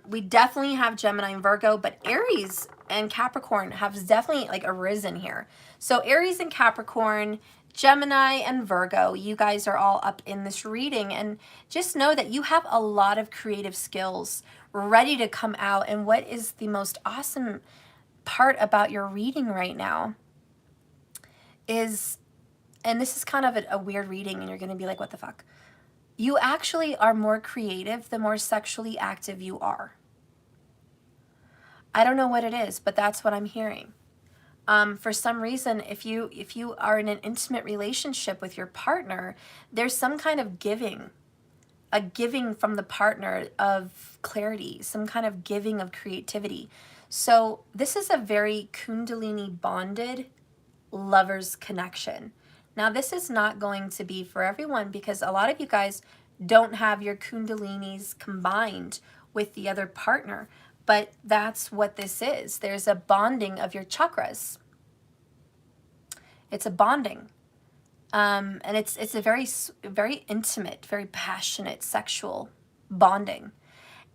We definitely have Gemini and Virgo, but Aries and Capricorn have definitely like arisen here. So Aries and Capricorn, Gemini and Virgo, you guys are all up in this reading, and just know that you have a lot of creative skills ready to come out. And what is the most awesome part about your reading right now is, and this is kind of a weird reading and you're going to be like, what the fuck? You actually are more creative the more sexually active you are. I don't know what it is, but that's what I'm hearing. For some reason, if you are in an intimate relationship with your partner, there's some kind of giving, a giving from the partner of clarity, some kind of giving of creativity. So this is a very Kundalini bonded lovers connection. Now, this is not going to be for everyone because a lot of you guys don't have your Kundalinis combined with the other partner, but that's what this is. There's a bonding of your chakras. It's a bonding. And it's a very intimate, very passionate sexual bonding.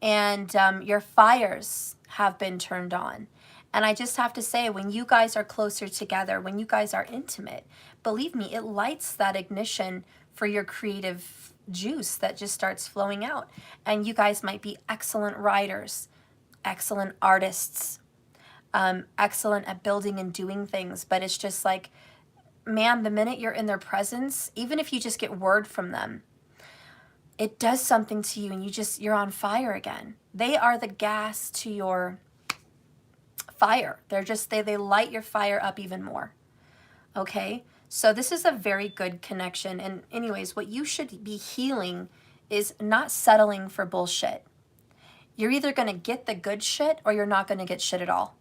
And your fires have been turned on. And I just have to say, when you guys are closer together, when you guys are intimate, believe me, it lights that ignition for your creative juice that just starts flowing out. And you guys might be excellent writers, excellent artists, excellent at building and doing things. But it's just like, man, the minute you're in their presence, even if you just get word from them, it does something to you and you're on fire again. They are the gas to your fire. They light your fire up even more. Okay? So this is a very good connection. And anyways, what you should be healing is not settling for bullshit. You're either going to get the good shit or you're not going to get shit at all.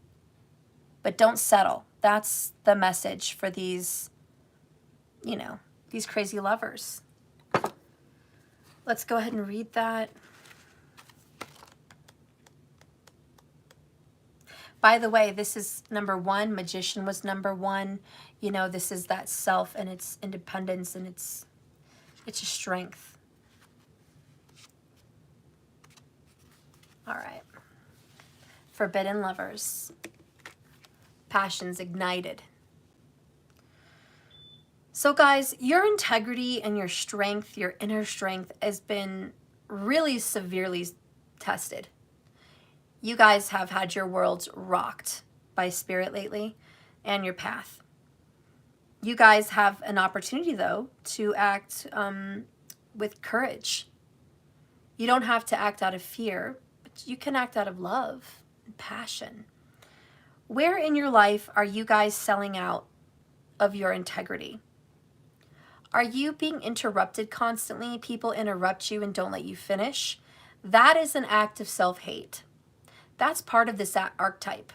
But don't settle. That's the message for these, these crazy lovers. Let's go ahead and read that. By the way, this is number 1. Magician was number 1. This is that self and its independence and its a strength. All right. Forbidden lovers. Passions ignited. So guys, your integrity and your strength, your inner strength, has been really severely tested. You guys have had your worlds rocked by spirit lately and your path. You guys have an opportunity, though, to act with courage. You don't have to act out of fear, but you can act out of love and passion. Where in your life are you guys selling out of your integrity? Are you being interrupted constantly? People interrupt you and don't let you finish. That is an act of self-hate. That's part of this archetype.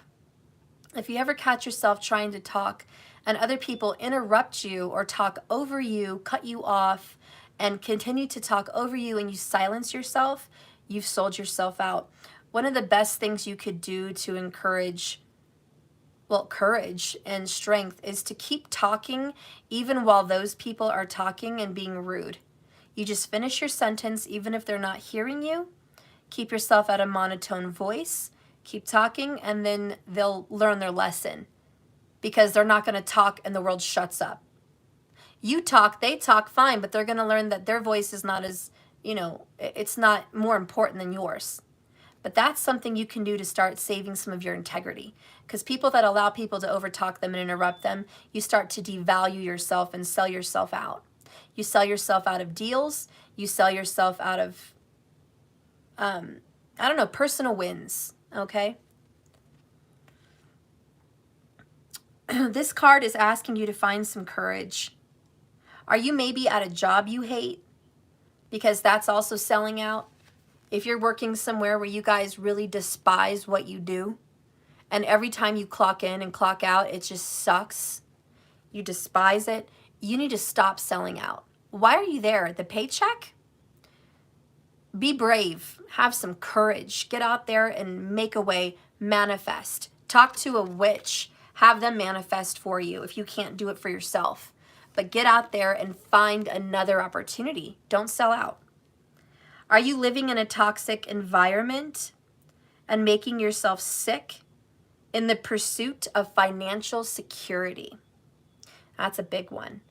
If you ever catch yourself trying to talk and other people interrupt you or talk over you, cut you off, and continue to talk over you, and you silence yourself, you've sold yourself out. One of the best things you could do to encourage, well, courage and strength is to keep talking even while those people are talking and being rude. You just finish your sentence even if they're not hearing you. Keep yourself at a monotone voice. Keep talking, and then they'll learn their lesson, because they're not going to talk and the world shuts up. You talk, they talk, fine, but they're going to learn that their voice is not as, it's not more important than yours. But that's something you can do to start saving some of your integrity. Because people that allow people to overtalk them and interrupt them, you start to devalue yourself and sell yourself out. You sell yourself out of deals. You sell yourself out of, personal wins, okay? This card is asking you to find some courage. Are you maybe at a job you hate? Because that's also selling out. If you're working somewhere where you guys really despise what you do, and every time you clock in and clock out, it just sucks, you despise it, you need to stop selling out. Why are you there? The paycheck? Be brave. Have some courage. Get out there and make a way. Manifest. Talk to a witch. Have them manifest for you if you can't do it for yourself. But get out there and find another opportunity. Don't sell out. Are you living in a toxic environment and making yourself sick in the pursuit of financial security? That's a big one.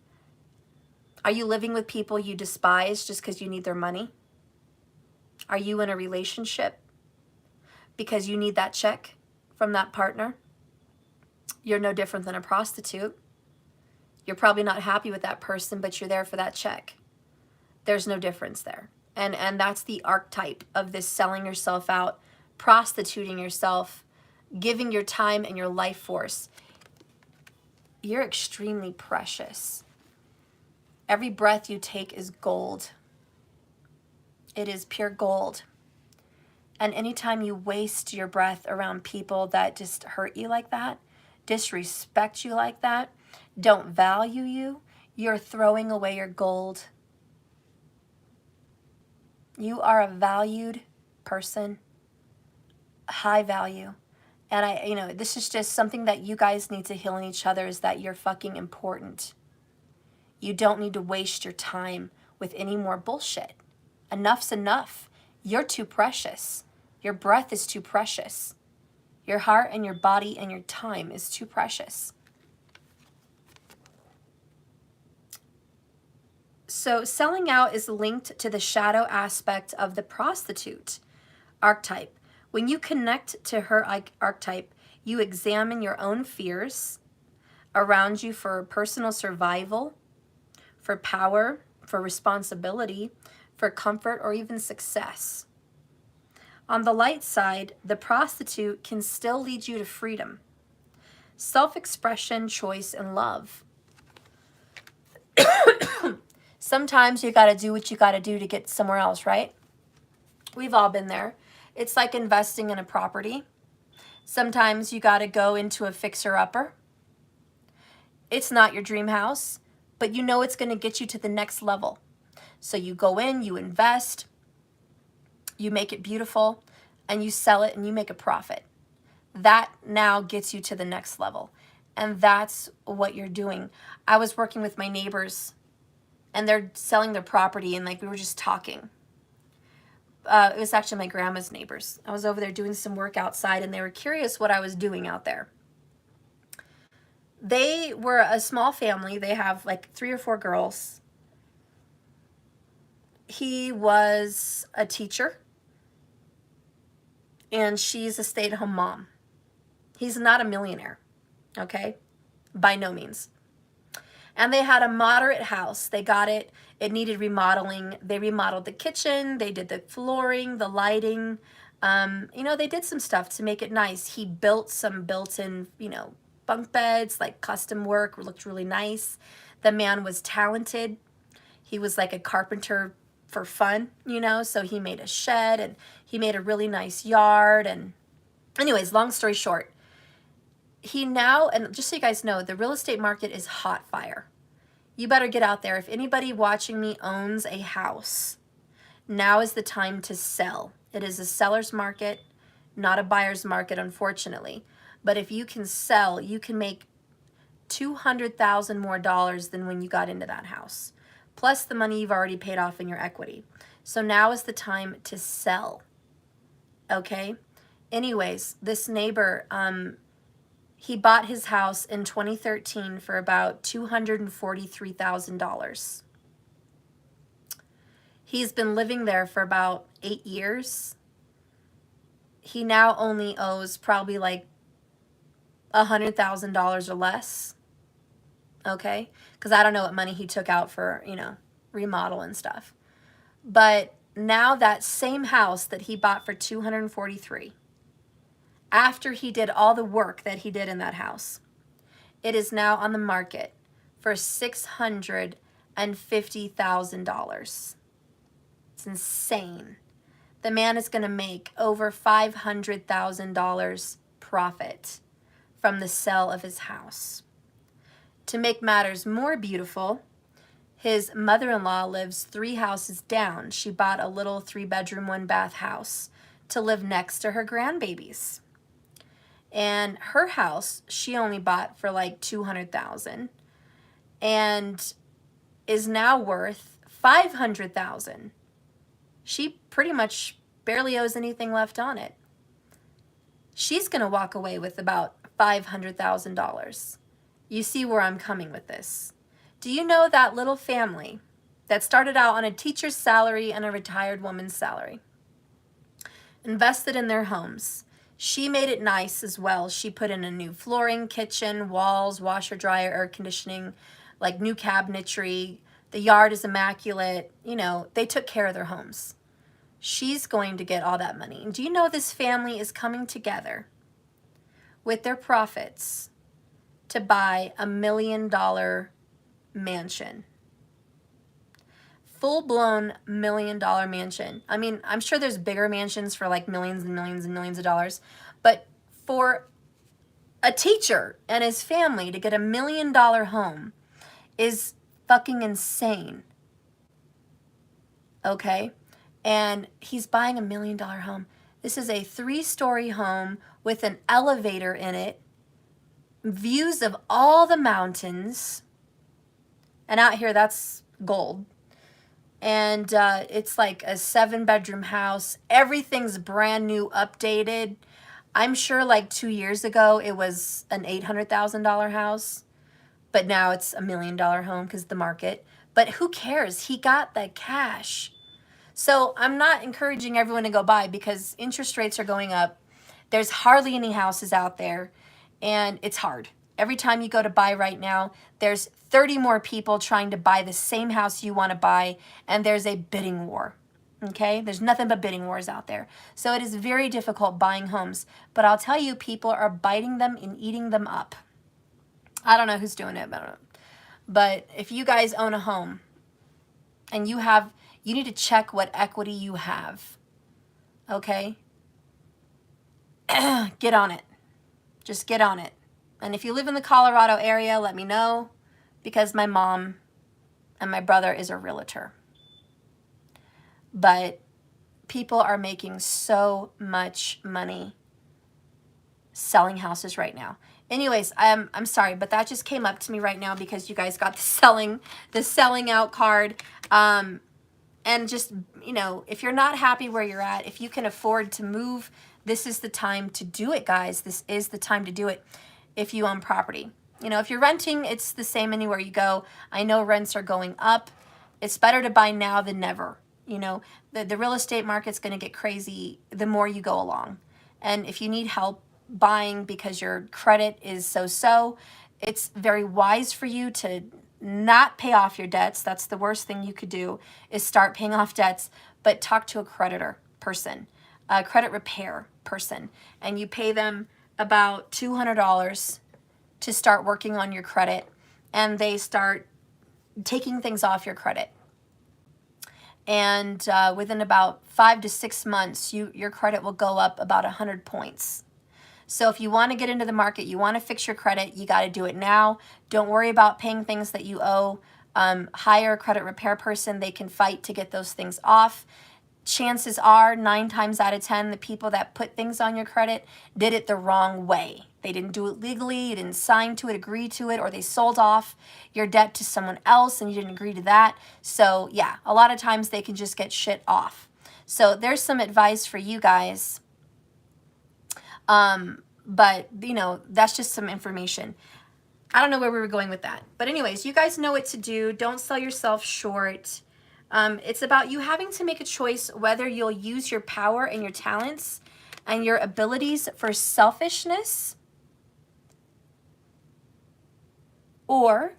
Are you living with people you despise just because you need their money? Are you in a relationship because you need that check from that partner? You're no different than a prostitute. You're probably not happy with that person, but you're there for that check. There's no difference there. And that's the archetype of this selling yourself out, prostituting yourself, giving your time and your life force. You're extremely precious. Every breath you take is gold. It is pure gold. And anytime you waste your breath around people that just hurt you like that, disrespect you like that, don't value you, you're throwing away your gold. You are a valued person, high value. And this is just something that you guys need to heal in each other, is that you're fucking important. You don't need to waste your time with any more bullshit. Enough's enough. You're too precious. Your breath is too precious. Your heart and your body and your time is too precious. So selling out is linked to the shadow aspect of the prostitute archetype. When you connect to her archetype, you examine your own fears around you for personal survival, for power, for responsibility, for comfort, or even success. On the light side, the prostitute can still lead you to freedom, self-expression, choice, and love. Sometimes you got to do what you got to do to get somewhere else, right? We've all been there. It's like investing in a property. Sometimes you got to go into a fixer-upper. It's not your dream house, but you know it's going to get you to the next level. So you go in, you invest, you make it beautiful, and you sell it and you make a profit. That now gets you to the next level. And that's what you're doing. I was working with my neighbors, and they're selling their property, and we were just talking. It was actually my grandma's neighbors. I was over there doing some work outside, and they were curious what I was doing out there. They were a small family. They have 3 or 4 girls. He was a teacher, and she's a stay-at-home mom. He's not a millionaire, okay? By no means. And they had a moderate house. They got it. It needed remodeling. They remodeled the kitchen. They did the flooring, the lighting. They did some stuff to make it nice. He built some built-in, bunk beds, custom work. Looked really nice. The man was talented. He was like a carpenter for fun, so he made a shed, and he made a really nice yard. And anyways, long story short, he now, and just so you guys know, the real estate market is hot fire. You better get out there. If anybody watching me owns a house, now is the time to sell. It is a seller's market, not a buyer's market, unfortunately. But if you can sell, you can make $200,000 more than when you got into that house, plus the money you've already paid off in your equity. So now is the time to sell. Okay? Anyways, this neighbor, he bought his house in 2013 for about $243,000. He's been living there for about 8 years. He now only owes probably like $100,000 or less. Okay? Because I don't know what money he took out for, you know, remodel and stuff. But now that same house that he bought for $243,000, after he did all the work that he did in that house, it is now on the market for $650,000. It's insane. The man is going to make over $500,000 profit from the sale of his house. To make matters more beautiful, his mother-in-law lives 3 houses down. She bought a little 3-bedroom, 1-bath house to live next to her grandbabies. And her house, she only bought for like $200,000 and is now worth $500,000. She pretty much barely owes anything left on it. She's going to walk away with about $500,000. You see where I'm coming with this. Do you know that little family that started out on a teacher's salary and a retired woman's salary, invested in their homes? She made it nice as well. She put in a new flooring, kitchen, walls, washer, dryer, air conditioning, like new cabinetry. The yard is immaculate. You know, they took care of their homes. She's going to get all that money. And do you know this family is coming together with their profits to buy $1 million mansion? Full-blown $1 million mansion. I mean, I'm sure there's bigger mansions for like millions and millions and millions of dollars, but for a teacher and his family to get $1 million home is fucking insane. Okay? And he's buying $1 million home. This is a 3-story home with an elevator in it, views of all the mountains, and out here that's gold. And it's like a 7-bedroom house. Everything's brand new, updated. I'm sure like 2 years ago it was an $800,000 house, but now it's $1 million home because of the market. But who cares? He got the cash. So I'm not encouraging everyone to go buy because interest rates are going up. There's hardly any houses out there, and it's hard. Every time you go to buy right now, there's 30 more people trying to buy the same house you want to buy, and there's a bidding war, okay? There's nothing but bidding wars out there. So it is very difficult buying homes, but I'll tell you, people are biting them and eating them up. I don't know who's doing it, but if you guys own a home and you need to check what equity you have, okay? Get on it. Just get on it. And if you live in the Colorado area, let me know, because my mom and my brother is a realtor. But people are making so much money selling houses right now. Anyways, I'm sorry, but that just came up to me right now because you guys got the selling out card. And just, you know, if you're not happy where you're at, if you can afford to move, this is the time to do it, guys. This is the time to do it if you own property. You know, if you're renting, it's the same anywhere you go. I know rents are going up. It's better to buy now than never. You know, the real estate market's going to get crazy the more you go along. And if you need help buying because your credit is so-so, it's very wise for you to not pay off your debts. That's the worst thing you could do, is start paying off debts, but talk to a creditor person, a credit repair person, and you pay them about $200 to start working on your credit, and they start taking things off your credit. And within about 5 to 6 months, your credit will go up about 100 points. So if you want to get into the market, you want to fix your credit, you got to do it now. Don't worry about paying things that you owe. Hire a credit repair person. They can fight to get those things off. Chances are 9 times out of 10, the people that put things on your credit did it the wrong way. They didn't do it legally, you didn't sign to it, agree to it, or they sold off your debt to someone else and you didn't agree to that. So yeah, a lot of times they can just get shit off. So there's some advice for you guys. But you know, that's just some information. I don't know where we were going with that. But anyways, you guys know what to do. Don't sell yourself short. It's about you having to make a choice whether you'll use your power and your talents and your abilities for selfishness or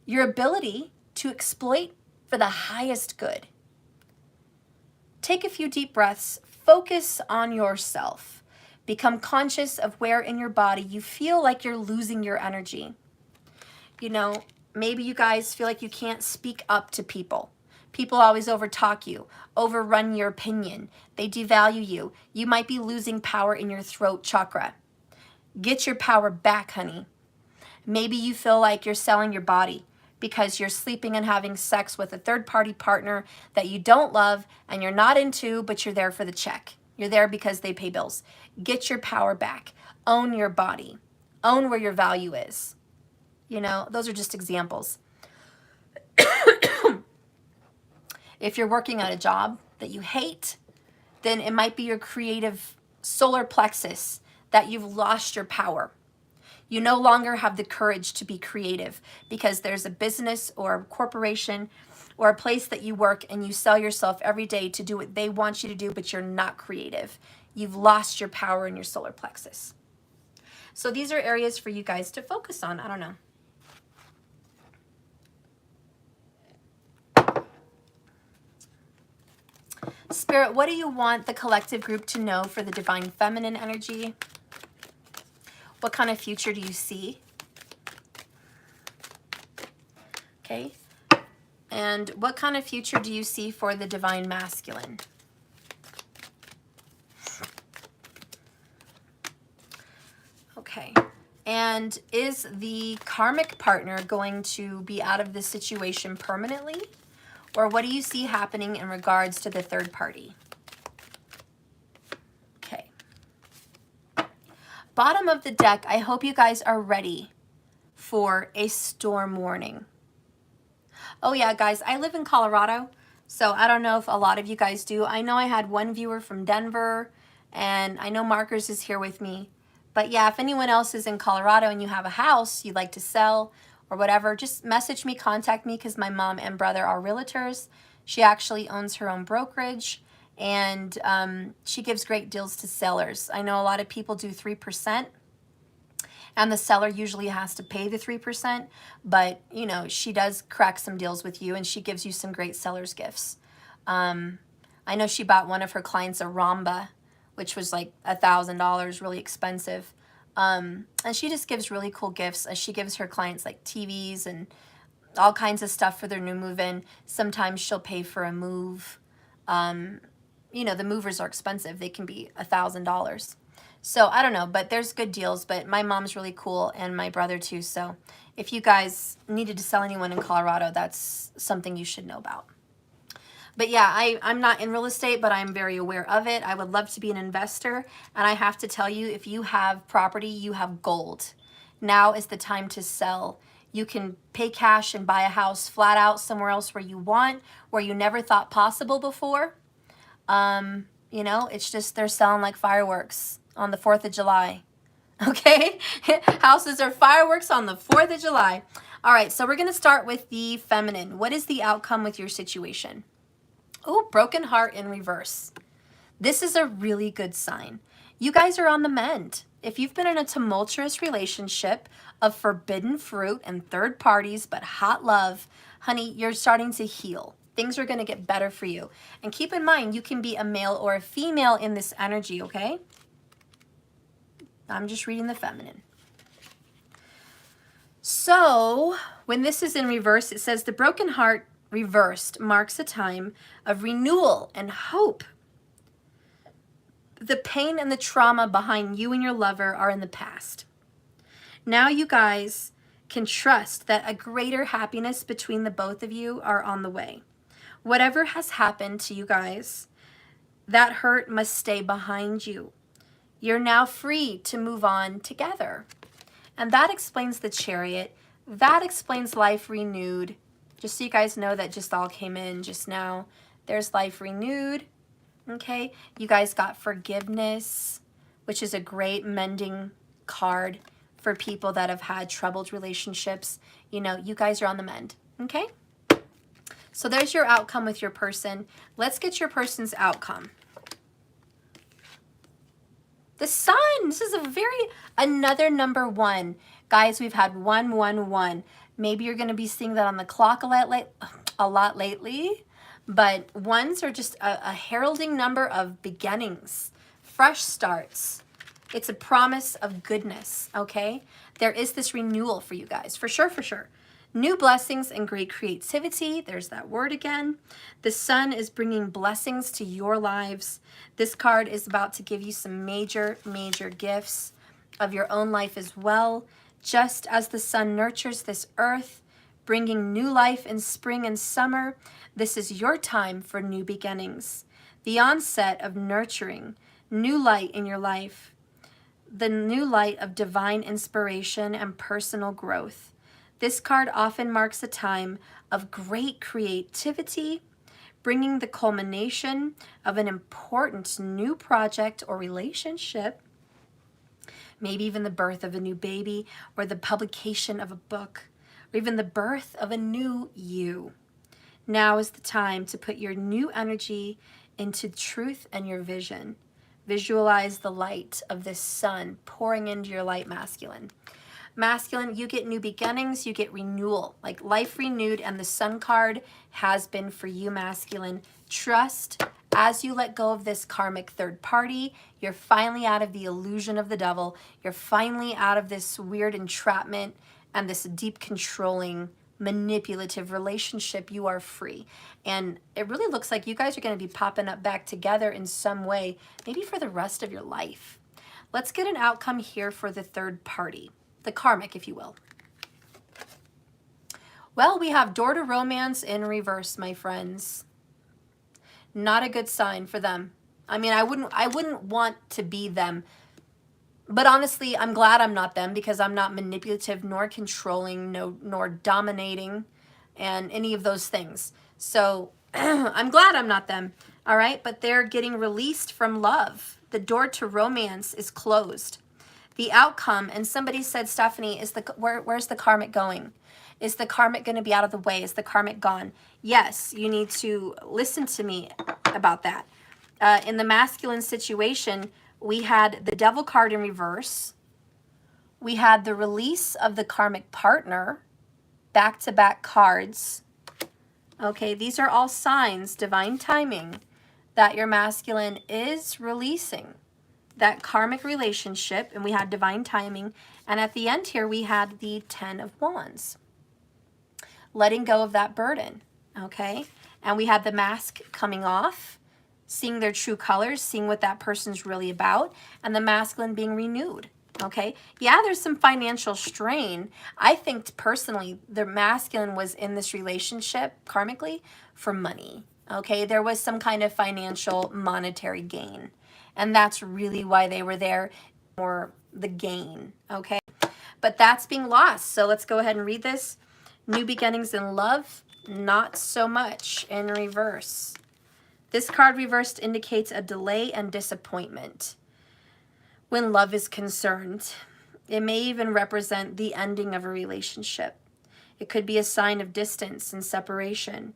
your ability to exploit for the highest good. Take a few deep breaths. Focus on yourself. Become conscious of where in your body you feel like you're losing your energy. You know, maybe you guys feel like you can't speak up to people. People always overtalk you, overrun your opinion. They devalue you. You might be losing power in your throat chakra. Get your power back, honey. Maybe you feel like you're selling your body because you're sleeping and having sex with a third-party partner that you don't love and you're not into, but you're there for the check. You're there because they pay bills. Get your power back. Own your body. Own where your value is. You know, those are just examples. If you're working at a job that you hate, then it might be your creative solar plexus that you've lost your power. You no longer have the courage to be creative because there's a business or a corporation or a place that you work and you sell yourself every day to do what they want you to do, but you're not creative. You've lost your power in your solar plexus. So these are areas for you guys to focus on. I don't know. Spirit, what do you want the collective group to know for the divine feminine energy? What kind of future do you see? Okay. And what kind of future do you see for the divine masculine? Okay. And is the karmic partner going to be out of this situation permanently? Or what do you see happening in regards to the third party? Okay. Bottom of the deck, I hope you guys are ready for a storm warning. Oh yeah, guys, I live in Colorado, so I don't know if a lot of you guys do. I know I had one viewer from Denver, and I know Markers is here with me. But yeah, if anyone else is in Colorado and you have a house you'd like to sell or whatever, just message me, contact me, because my mom and brother are realtors. She actually owns her own brokerage, and she gives great deals to sellers. I know a lot of people do 3%, and the seller usually has to pay the 3%, but you know, she does crack some deals with you, and she gives you some great seller's gifts. I know she bought one of her clients a Ramba, which was like $1,000, really expensive. And she just gives really cool gifts. She gives her clients like TVs and all kinds of stuff for their new move-in. Sometimes she'll pay for a move. You know, the movers are expensive. They can be $1,000. So I don't know, but there's good deals. But my mom's really cool, and my brother too. So if you guys needed to sell anyone in Colorado, that's something you should know about. But yeah, I'm not in real estate, but I'm very aware of it. I would love to be an investor. And I have to tell you, if you have property, you have gold. Now is the time to sell. You can pay cash and buy a house flat out somewhere else where you want, where you never thought possible before. You know, it's just they're selling like fireworks on the 4th of July. Okay? Houses are fireworks on the 4th of July. All right, so we're going to start with the feminine. What is the outcome with your situation? Oh, broken heart in reverse. This is a really good sign. You guys are on the mend. If you've been in a tumultuous relationship of forbidden fruit and third parties, but hot love, honey, you're starting to heal. Things are going to get better for you. And keep in mind, you can be a male or a female in this energy, okay? I'm just reading the feminine. So, when this is in reverse, it says the broken heart reversed marks a time of renewal and hope. The pain and the trauma behind you and your lover are in the past. Now you guys can trust that a greater happiness between the both of you are on the way. Whatever has happened to you guys, that hurt must stay behind you. You're now free to move on together. And that explains the Chariot. That explains life renewed. Just so you guys know, that just all came in just now. There's life renewed. Okay, you guys got forgiveness, which is a great mending card for people that have had troubled relationships. You know, you guys are on the mend. Okay, so there's your outcome with your person. Let's get your person's outcome. The Sun. This is another number 1. Guys, we've had 111. Maybe you're going to be seeing that on the clock a lot lately. But 1s are just a heralding number of beginnings, fresh starts. It's a promise of goodness, okay? There is this renewal for you guys, for sure, for sure. New blessings and great creativity. There's that word again. The Sun is bringing blessings to your lives. This card is about to give you some major, major gifts of your own life as well. Just as the Sun nurtures this earth, bringing new life in spring and summer, this is your time for new beginnings. The onset of nurturing, new light in your life. The new light of divine inspiration and personal growth. This card often marks a time of great creativity, bringing the culmination of an important new project or relationship, maybe even the birth of a new baby or the publication of a book, or even the birth of a new you. Now is the time to put your new energy into truth and your vision. Visualize the light of this sun pouring into your light, masculine. Masculine, you get new beginnings, you get renewal, like life renewed, and the Sun card has been for you, masculine. Trust as you let go of this karmic third party. You're finally out of the illusion of the devil. You're finally out of this weird entrapment and this deep controlling manipulative relationship. You are free, and it really looks like you guys are going to be popping up back together in some way, maybe for the rest of your life. Let's get an outcome here for the third party, the karmic, if you will. Well, we have door to romance in reverse, my friends. Not a good sign for them. I mean, I wouldn't want to be them. But honestly, I'm glad I'm not them, because I'm not manipulative nor controlling, nor dominating and any of those things. So I'm glad I'm not them. All right. But they're getting released from love. The door to romance is closed. The outcome, and somebody said, Stephanie, where's the karmic going? Is the karmic going to be out of the way? Is the karmic gone? Yes, you need to listen to me about that. In the masculine situation, we had the devil card in reverse. We had the release of the karmic partner, back-to-back cards. Okay, these are all signs, divine timing, that your masculine is releasing that karmic relationship, and we had divine timing. And at the end here, we had the 10 of Wands. Letting go of that burden, okay? And we had the mask coming off, seeing their true colors, seeing what that person's really about, and the masculine being renewed, okay? Yeah, there's some financial strain. I think personally, the masculine was in this relationship karmically for money, okay? There was some kind of financial monetary gain, and that's really why they were there, for the gain, okay? But that's being lost. So let's go ahead and read this. New beginnings in love, not so much in reverse. This card reversed indicates a delay and disappointment when love is concerned. It may even represent the ending of a relationship. It could be a sign of distance and separation.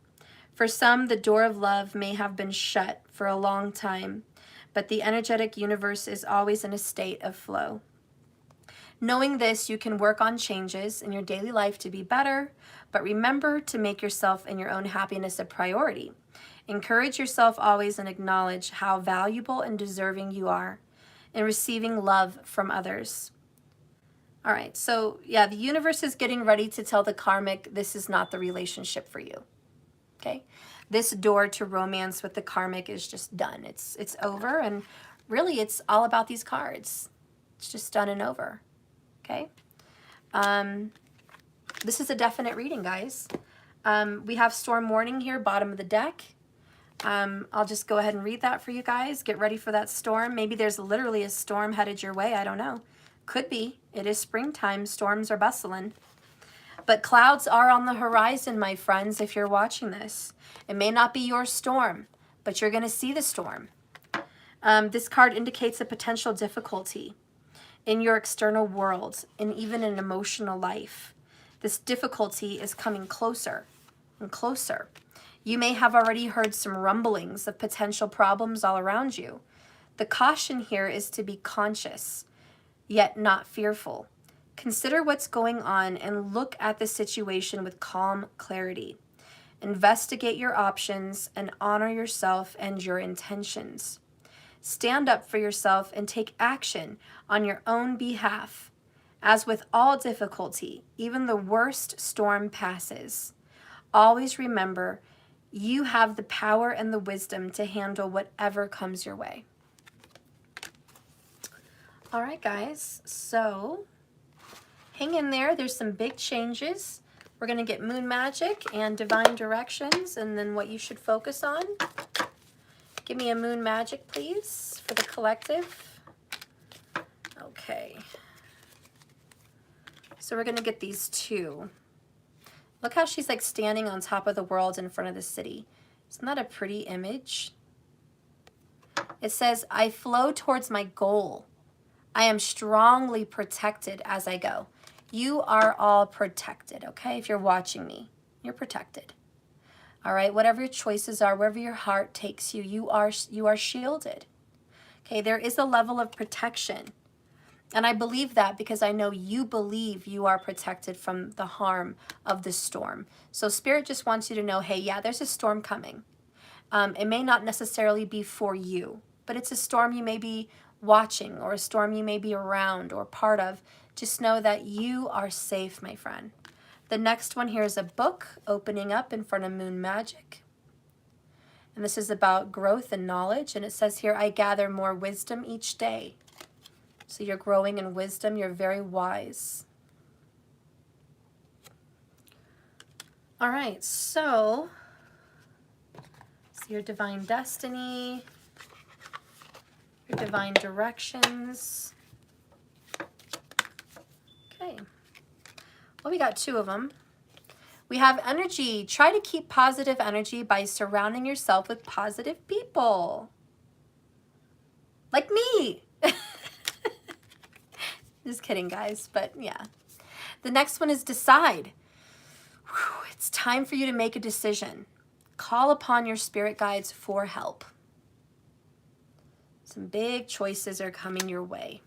For some, the door of love may have been shut for a long time, but the energetic universe is always in a state of flow. Knowing this, you can work on changes in your daily life to be better, but remember to make yourself and your own happiness a priority. Encourage yourself always and acknowledge how valuable and deserving you are in receiving love from others. All right, so yeah, the universe is getting ready to tell the karmic this is not the relationship for you, okay? This door to romance with the karmic is just done. It's over, and really, it's all about these cards. It's just done and over, okay? This is a definite reading, guys. We have storm warning here, bottom of the deck. I'll just go ahead and read that for you guys. Get ready for that storm. Maybe there's literally a storm headed your way. I don't know. Could be. It is springtime. Storms are bustling. But clouds are on the horizon, my friends, if you're watching this. It may not be your storm, but you're going to see the storm. This card indicates a potential difficulty in your external world and even in emotional life. This difficulty is coming closer and closer. You may have already heard some rumblings of potential problems all around you. The caution here is to be conscious, yet not fearful. Consider what's going on and look at the situation with calm clarity. Investigate your options and honor yourself and your intentions. Stand up for yourself and take action on your own behalf. As with all difficulty, even the worst storm passes. Always remember, you have the power and the wisdom to handle whatever comes your way. All right, guys, so hang in there. There's some big changes. We're going to get moon magic and divine directions and then what you should focus on. Give me a moon magic, please, for the collective. Okay. So we're going to get these two. Look how she's like standing on top of the world in front of the city. Isn't that a pretty image? It says, I flow towards my goal. I am strongly protected as I go. You are all protected, okay? If you're watching me, you're protected. All right, whatever your choices are, wherever your heart takes you, you are shielded. Okay, there is a level of protection. And I believe that because I know you believe you are protected from the harm of the storm. So Spirit just wants you to know, hey, yeah, there's a storm coming. It may not necessarily be for you, but it's a storm you may be watching or a storm you may be around or part of. Just know that you are safe, my friend. The next one here is a book opening up in front of Moon Magic. And this is about growth and knowledge. And it says here, I gather more wisdom each day. So you're growing in wisdom. You're very wise. All right, so your divine destiny, your divine directions. Okay. Well, we got two of them. We have energy. Try to keep positive energy by surrounding yourself with positive people. Like me. Just kidding, guys, but yeah. The next one is decide. Whew, it's time for you to make a decision. Call upon your spirit guides for help. Some big choices are coming your way.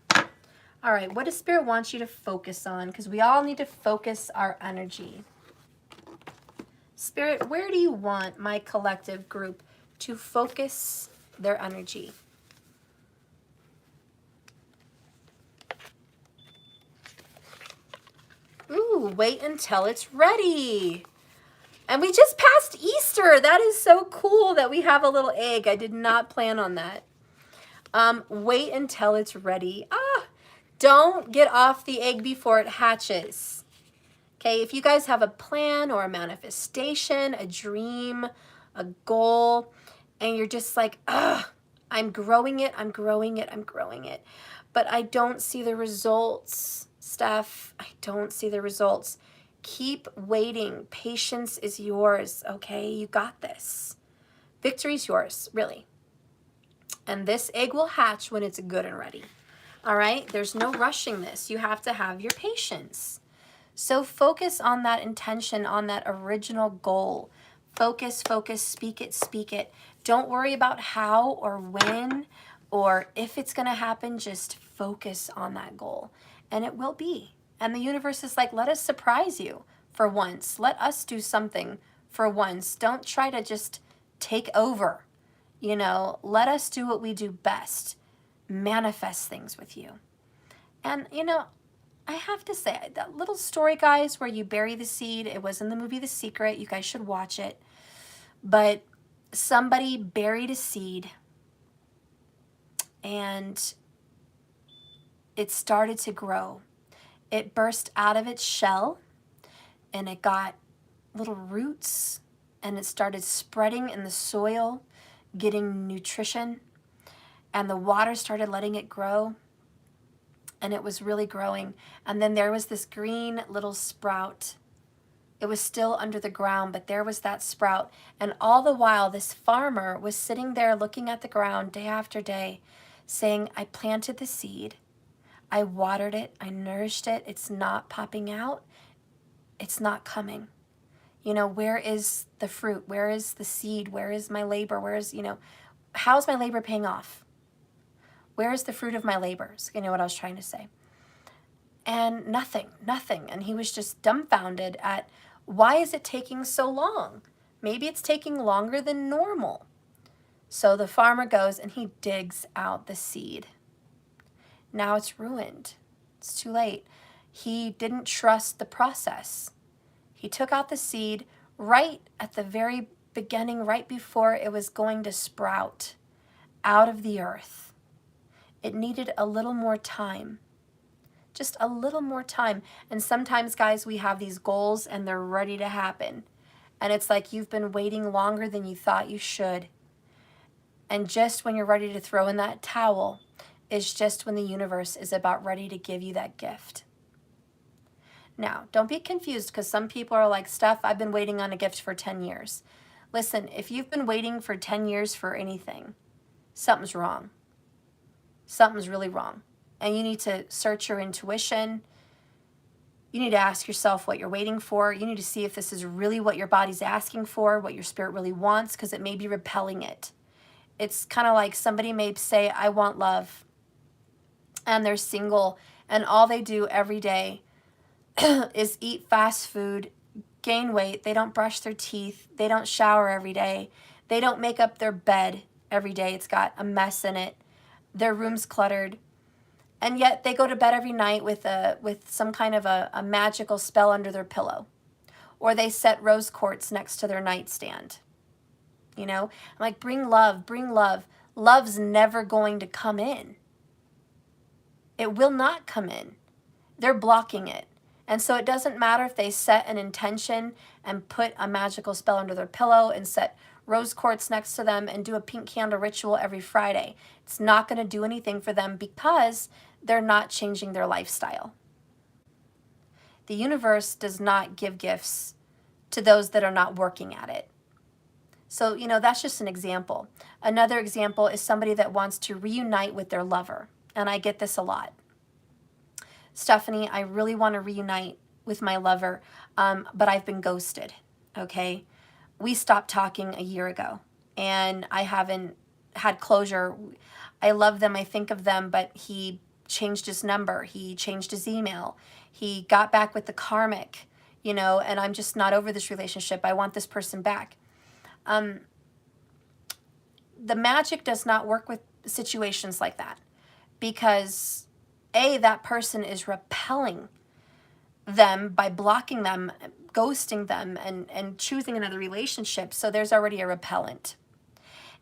All right, what does Spirit want you to focus on? Because we all need to focus our energy. Spirit, where do you want my collective group to focus their energy? Ooh, wait until it's ready. And we just passed Easter. That is so cool that we have a little egg. I did not plan on that. Wait until it's ready. Don't get off the egg before it hatches. Okay, if you guys have a plan or a manifestation, a dream, a goal, and you're just like, I'm growing it, I'm growing it, I'm growing it, but I don't see the results, Steph. I don't see the results. Keep waiting. Patience is yours, okay? You got this. Victory's yours, really. And this egg will hatch when it's good and ready. All right? There's no rushing this. You have to have your patience. So focus on that intention, on that original goal. Focus, focus, speak it, speak it. Don't worry about how or when or if it's going to happen. Just focus on that goal. And it will be. And the universe is like, let us surprise you for once. Let us do something for once. Don't try to just take over. You know, let us do what we do best. Manifest things with you. And, you know, I have to say, that little story, guys, where you bury the seed, it was in the movie The Secret. You guys should watch it. But somebody buried a seed and it started to grow. It burst out of its shell, and it got little roots, and it started spreading in the soil, getting nutrition, and the water started letting it grow, and it was really growing. And then there was this green little sprout. It was still under the ground, but there was that sprout. And all the while, this farmer was sitting there looking at the ground day after day, saying, I planted the seed, I watered it, I nourished it, it's not popping out, it's not coming. You know, where is the fruit? Where is the seed? Where is my labor? Where is, you know, how's my labor paying off? Where is the fruit of my labors? You know what I was trying to say. And nothing. And he was just dumbfounded at, why is it taking so long? Maybe it's taking longer than normal. So the farmer goes and he digs out the seed. Now it's ruined. It's too late. He didn't trust the process. He took out the seed right at the very beginning, right before it was going to sprout out of the earth. It needed a little more time. Just a little more time. And sometimes, guys, we have these goals and they're ready to happen. And it's like you've been waiting longer than you thought you should. And just when you're ready to throw in that towel is just when the universe is about ready to give you that gift. Now, don't be confused, because some people are like, Steph, I've been waiting on a gift for 10 years. Listen, if you've been waiting for 10 years for anything, something's wrong. Something's really wrong. And you need to search your intuition. You need to ask yourself what you're waiting for. You need to see if this is really what your body's asking for, what your spirit really wants, because it may be repelling it. It's kind of like somebody may say, I want love, and they're single, and all they do every day is eat fast food, gain weight. They don't brush their teeth. They don't shower every day. They don't make up their bed every day. It's got a mess in it. Their room's cluttered. And yet they go to bed every night with some kind of a magical spell under their pillow. Or they set rose quartz next to their nightstand. You know, I'm like, bring love, bring love. Love's never going to come in. It will not come in. They're blocking it. And so it doesn't matter if they set an intention and put a magical spell under their pillow and set rose quartz next to them and do a pink candle ritual every Friday. It's not going to do anything for them because they're not changing their lifestyle. The universe does not give gifts to those that are not working at it. So, you know, that's just an example. Another example is somebody that wants to reunite with their lover. And I get this a lot. Stephanie, I really want to reunite with my lover, but I've been ghosted, okay? We stopped talking a year ago, and I haven't had closure. I love them, I think of them, but he changed his number. He changed his email. He got back with the karmic, you know, and I'm just not over this relationship. I want this person back. The magic does not work with situations like that because that person is repelling them by blocking them, ghosting them, and choosing another relationship. So there's already a repellent.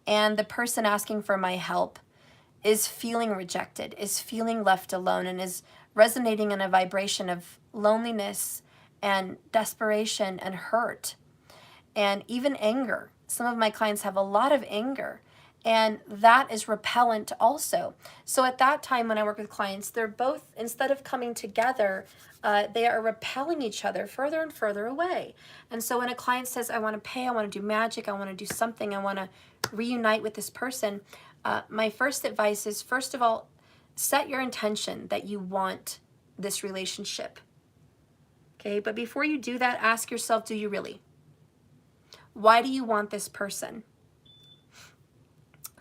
And the person asking for my help is feeling rejected, is feeling left alone, and is resonating in a vibration of loneliness and desperation and hurt and even anger. Some of my clients have a lot of anger, and that is repellent also. So at that time when I work with clients, they're both, instead of coming together, they are repelling each other further and further away. And so when a client says, I want to pay, I want to do magic, I want to do something, I want to reunite with this person, my first advice is, first of all, set your intention that you want this relationship. Okay, but before you do that, ask yourself, do you really? Why do you want this person?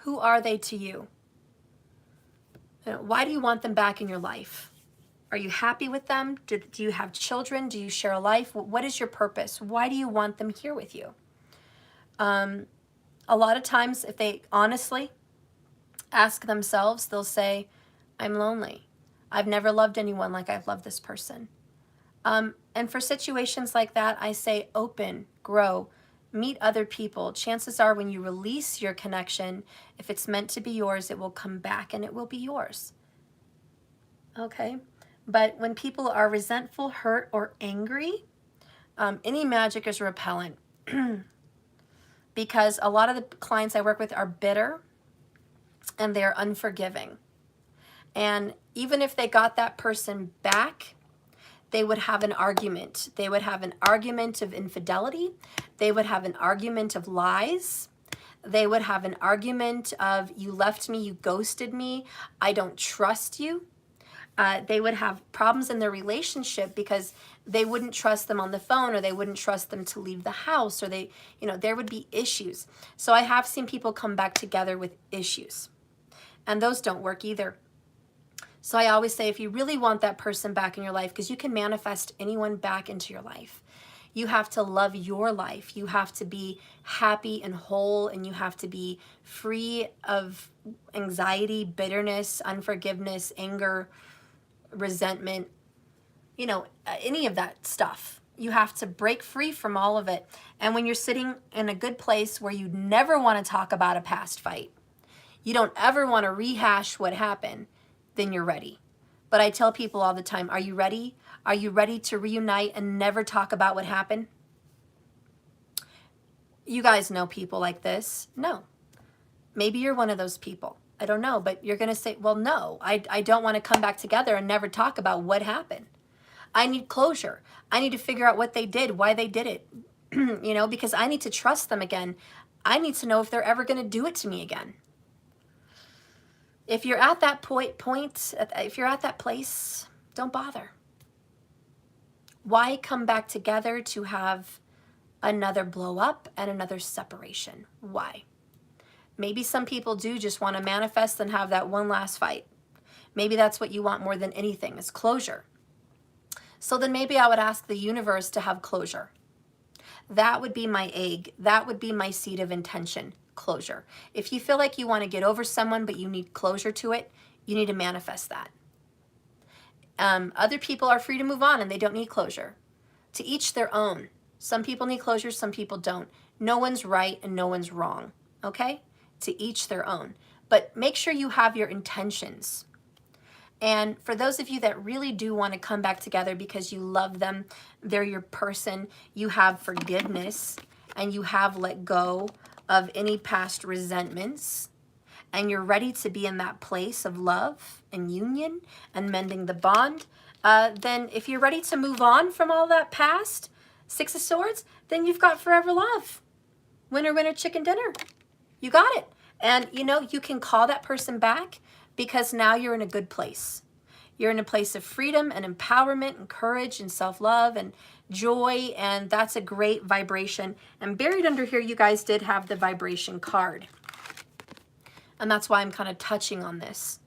Who are they to you? Why do you want them back in your life? Are you happy with them? Do you have children? Do you share a life? What is your purpose? Why do you want them here with you? A lot of times, if they honestly ask themselves, they'll say, I'm lonely. I've never loved anyone like I've loved this person. And for situations like that, I say open, grow, Meet other people. Chances are when you release your connection, if it's meant to be yours, it will come back and it will be yours. Okay? But when people are resentful, hurt, or angry, any magic is repellent. Because a lot of the clients I work with are bitter and they're unforgiving. And even if they got that person back, they would have an argument. They would have an argument of infidelity. They would have an argument of lies. They would have an argument of, you left me, you ghosted me, I don't trust you. They would have problems in their relationship because they wouldn't trust them on the phone, or they wouldn't trust them to leave the house, or they, there would be issues. So I have seen people come back together with issues, and those don't work either. So I always say, if you really want that person back in your life, because you can manifest anyone back into your life, you have to love your life. You have to be happy and whole, and you have to be free of anxiety, bitterness, unforgiveness, anger, resentment, any of that stuff. You have to break free from all of it. And when you're sitting in a good place where you never want to talk about a past fight, you don't ever want to rehash what happened, then you're ready. But I tell people all the time, are you ready? Are you ready to reunite and never talk about what happened? You guys know people like this. No. Maybe you're one of those people. I don't know, but you're going to say, well, no, I don't want to come back together and never talk about what happened. I need closure. I need to figure out what they did, why they did it, because I need to trust them again. I need to know if they're ever going to do it to me again. If you're at that if you're at that place, don't bother. Why come back together to have another blow up and another separation? Why? Maybe some people do just want to manifest and have that one last fight. Maybe that's what you want more than anything, is closure. So then maybe I would ask the universe to have closure. That would be my egg. That would be my seed of intention, closure. If you feel like you want to get over someone but you need closure to it, you need to manifest that. Other people are free to move on and they don't need closure. To each their own. Some people need closure, some people don't. No one's right and no one's wrong, okay? To each their own. But make sure you have your intentions. And for those of you that really do want to come back together because you love them, they're your person, you have forgiveness, and you have let go of any past resentments, and you're ready to be in that place of love and union and mending the bond, then if you're ready to move on from all that past, Six of Swords, then you've got forever love. Winner, winner, chicken dinner. You got it. And you can call that person back because now you're in a good place. You're in a place of freedom and empowerment and courage and self-love and joy, and that's a great vibration. And buried under here, you guys did have the vibration card. And that's why I'm kind of touching on this.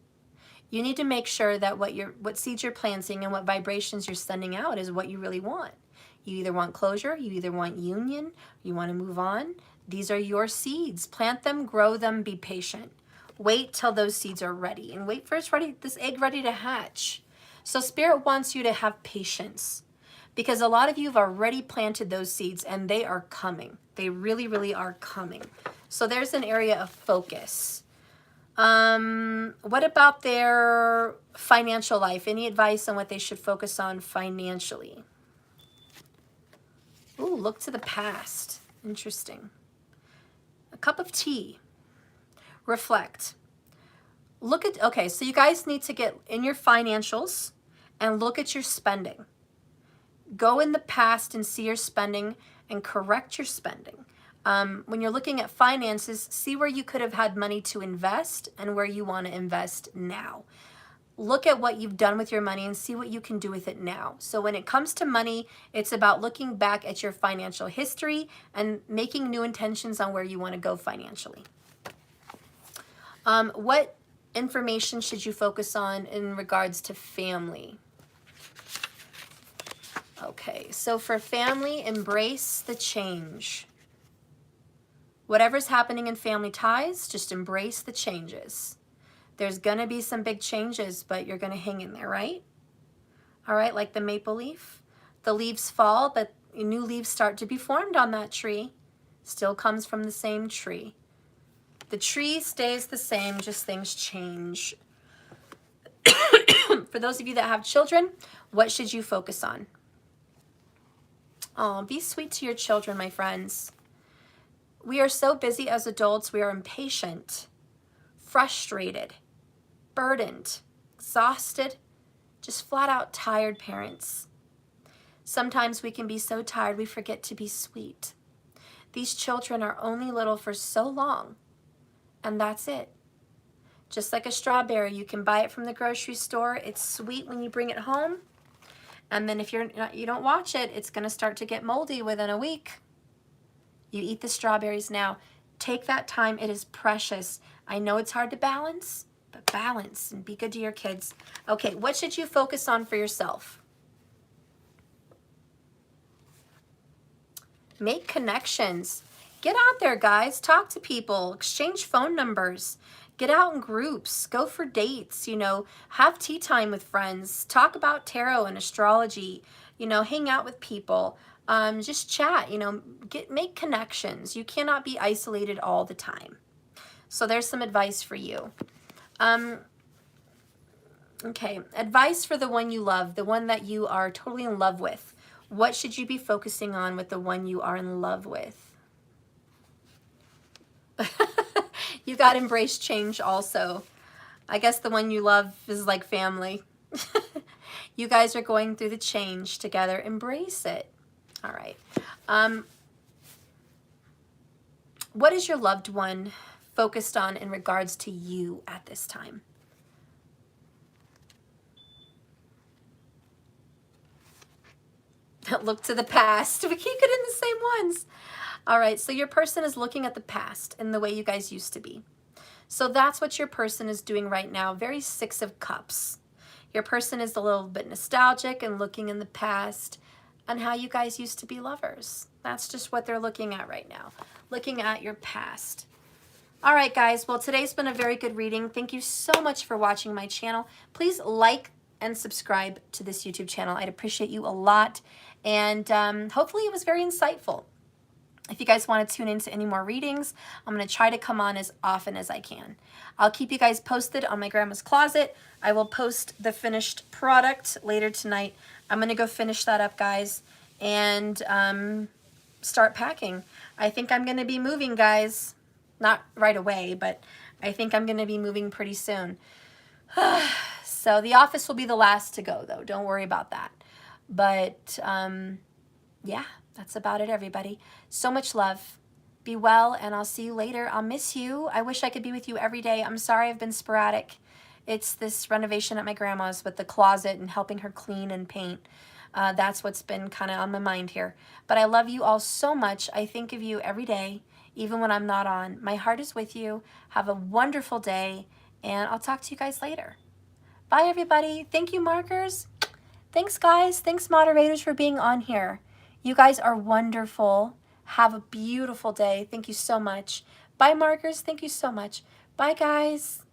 You need to make sure that what seeds you're planting and what vibrations you're sending out is what you really want. You either want closure, you either want union, you want to move on. These are your seeds. Plant them, grow them, be patient. Wait till those seeds are ready, and wait for this egg ready to hatch. So Spirit wants you to have patience, because a lot of you have already planted those seeds and they are coming. They really, really are coming. So there's an area of focus. What about their financial life? Any advice on what they should focus on financially? Ooh, look to the past. Interesting. A cup of tea. Reflect. Okay, so you guys need to get in your financials and look at your spending. Go in the past and see your spending and correct your spending. When you're looking at finances, see where you could have had money to invest and where you want to invest now. Look at what you've done with your money and see what you can do with it now. So when it comes to money, it's about looking back at your financial history and making new intentions on where you want to go financially. What information should you focus on in regards to family? Okay, so for family, embrace the change. Whatever's happening in family ties, just embrace the changes. There's going to be some big changes, but you're going to hang in there, right? All right, like the maple leaf. The leaves fall, but new leaves start to be formed on that tree. Still comes from the same tree. The tree stays the same, just things change. For those of you that have children, what should you focus on? Oh, be sweet to your children, my friends. We are so busy as adults, we are impatient, frustrated, burdened, exhausted, just flat out tired parents. Sometimes we can be so tired we forget to be sweet. These children are only little for so long, and that's it. Just like a strawberry, you can buy it from the grocery store. It's sweet when you bring it home, and then if you don't watch it, it's going to start to get moldy within a week. You eat the strawberries now. Take that time. It is precious. I know it's hard to balance, but balance and be good to your kids. Okay, what should you focus on for yourself? Make connections. Get out there, guys. Talk to people. Exchange phone numbers. Get out in groups. Go for dates. You know, have tea time with friends. Talk about tarot and astrology. You know, hang out with people. Just chat, you know, make connections. You cannot be isolated all the time. So there's some advice for you. Okay, advice for the one you love, the one that you are totally in love with. What should you be focusing on with the one you are in love with? You got to embrace change also. I guess the one you love is like family. You guys are going through the change together. Embrace it. All right. What is your loved one focused on in regards to you at this time? Look to the past. We keep getting the same ones. All right. So your person is looking at the past and the way you guys used to be. So that's what your person is doing right now. Very Six of Cups. Your person is a little bit nostalgic and looking in the past on how you guys used to be lovers. That's just what they're looking at right now. Looking at your past. All right, guys. Well, today's been a very good reading. Thank you so much for watching my channel. Please like and subscribe to this YouTube channel. I'd appreciate you a lot. And hopefully it was very insightful. If you guys want to tune into any more readings, I'm going to try to come on as often as I can. I'll keep you guys posted on my grandma's closet. I will post the finished product later tonight. I'm going to go finish that up, guys, and start packing. I think I'm going to be moving, guys. Not right away, but I think I'm going to be moving pretty soon. So the office will be the last to go, though. Don't worry about that. But, yeah, that's about it, everybody. So much love. Be well, and I'll see you later. I'll miss you. I wish I could be with you every day. I'm sorry I've been sporadic. It's this renovation at my grandma's with the closet and helping her clean and paint. That's what's been kind of on my mind here. But I love you all so much. I think of you every day, even when I'm not on. My heart is with you. Have a wonderful day, and I'll talk to you guys later. Bye, everybody. Thank you, markers. Thanks, guys. Thanks, moderators, for being on here. You guys are wonderful. Have a beautiful day. Thank you so much. Bye, markers. Thank you so much. Bye, guys.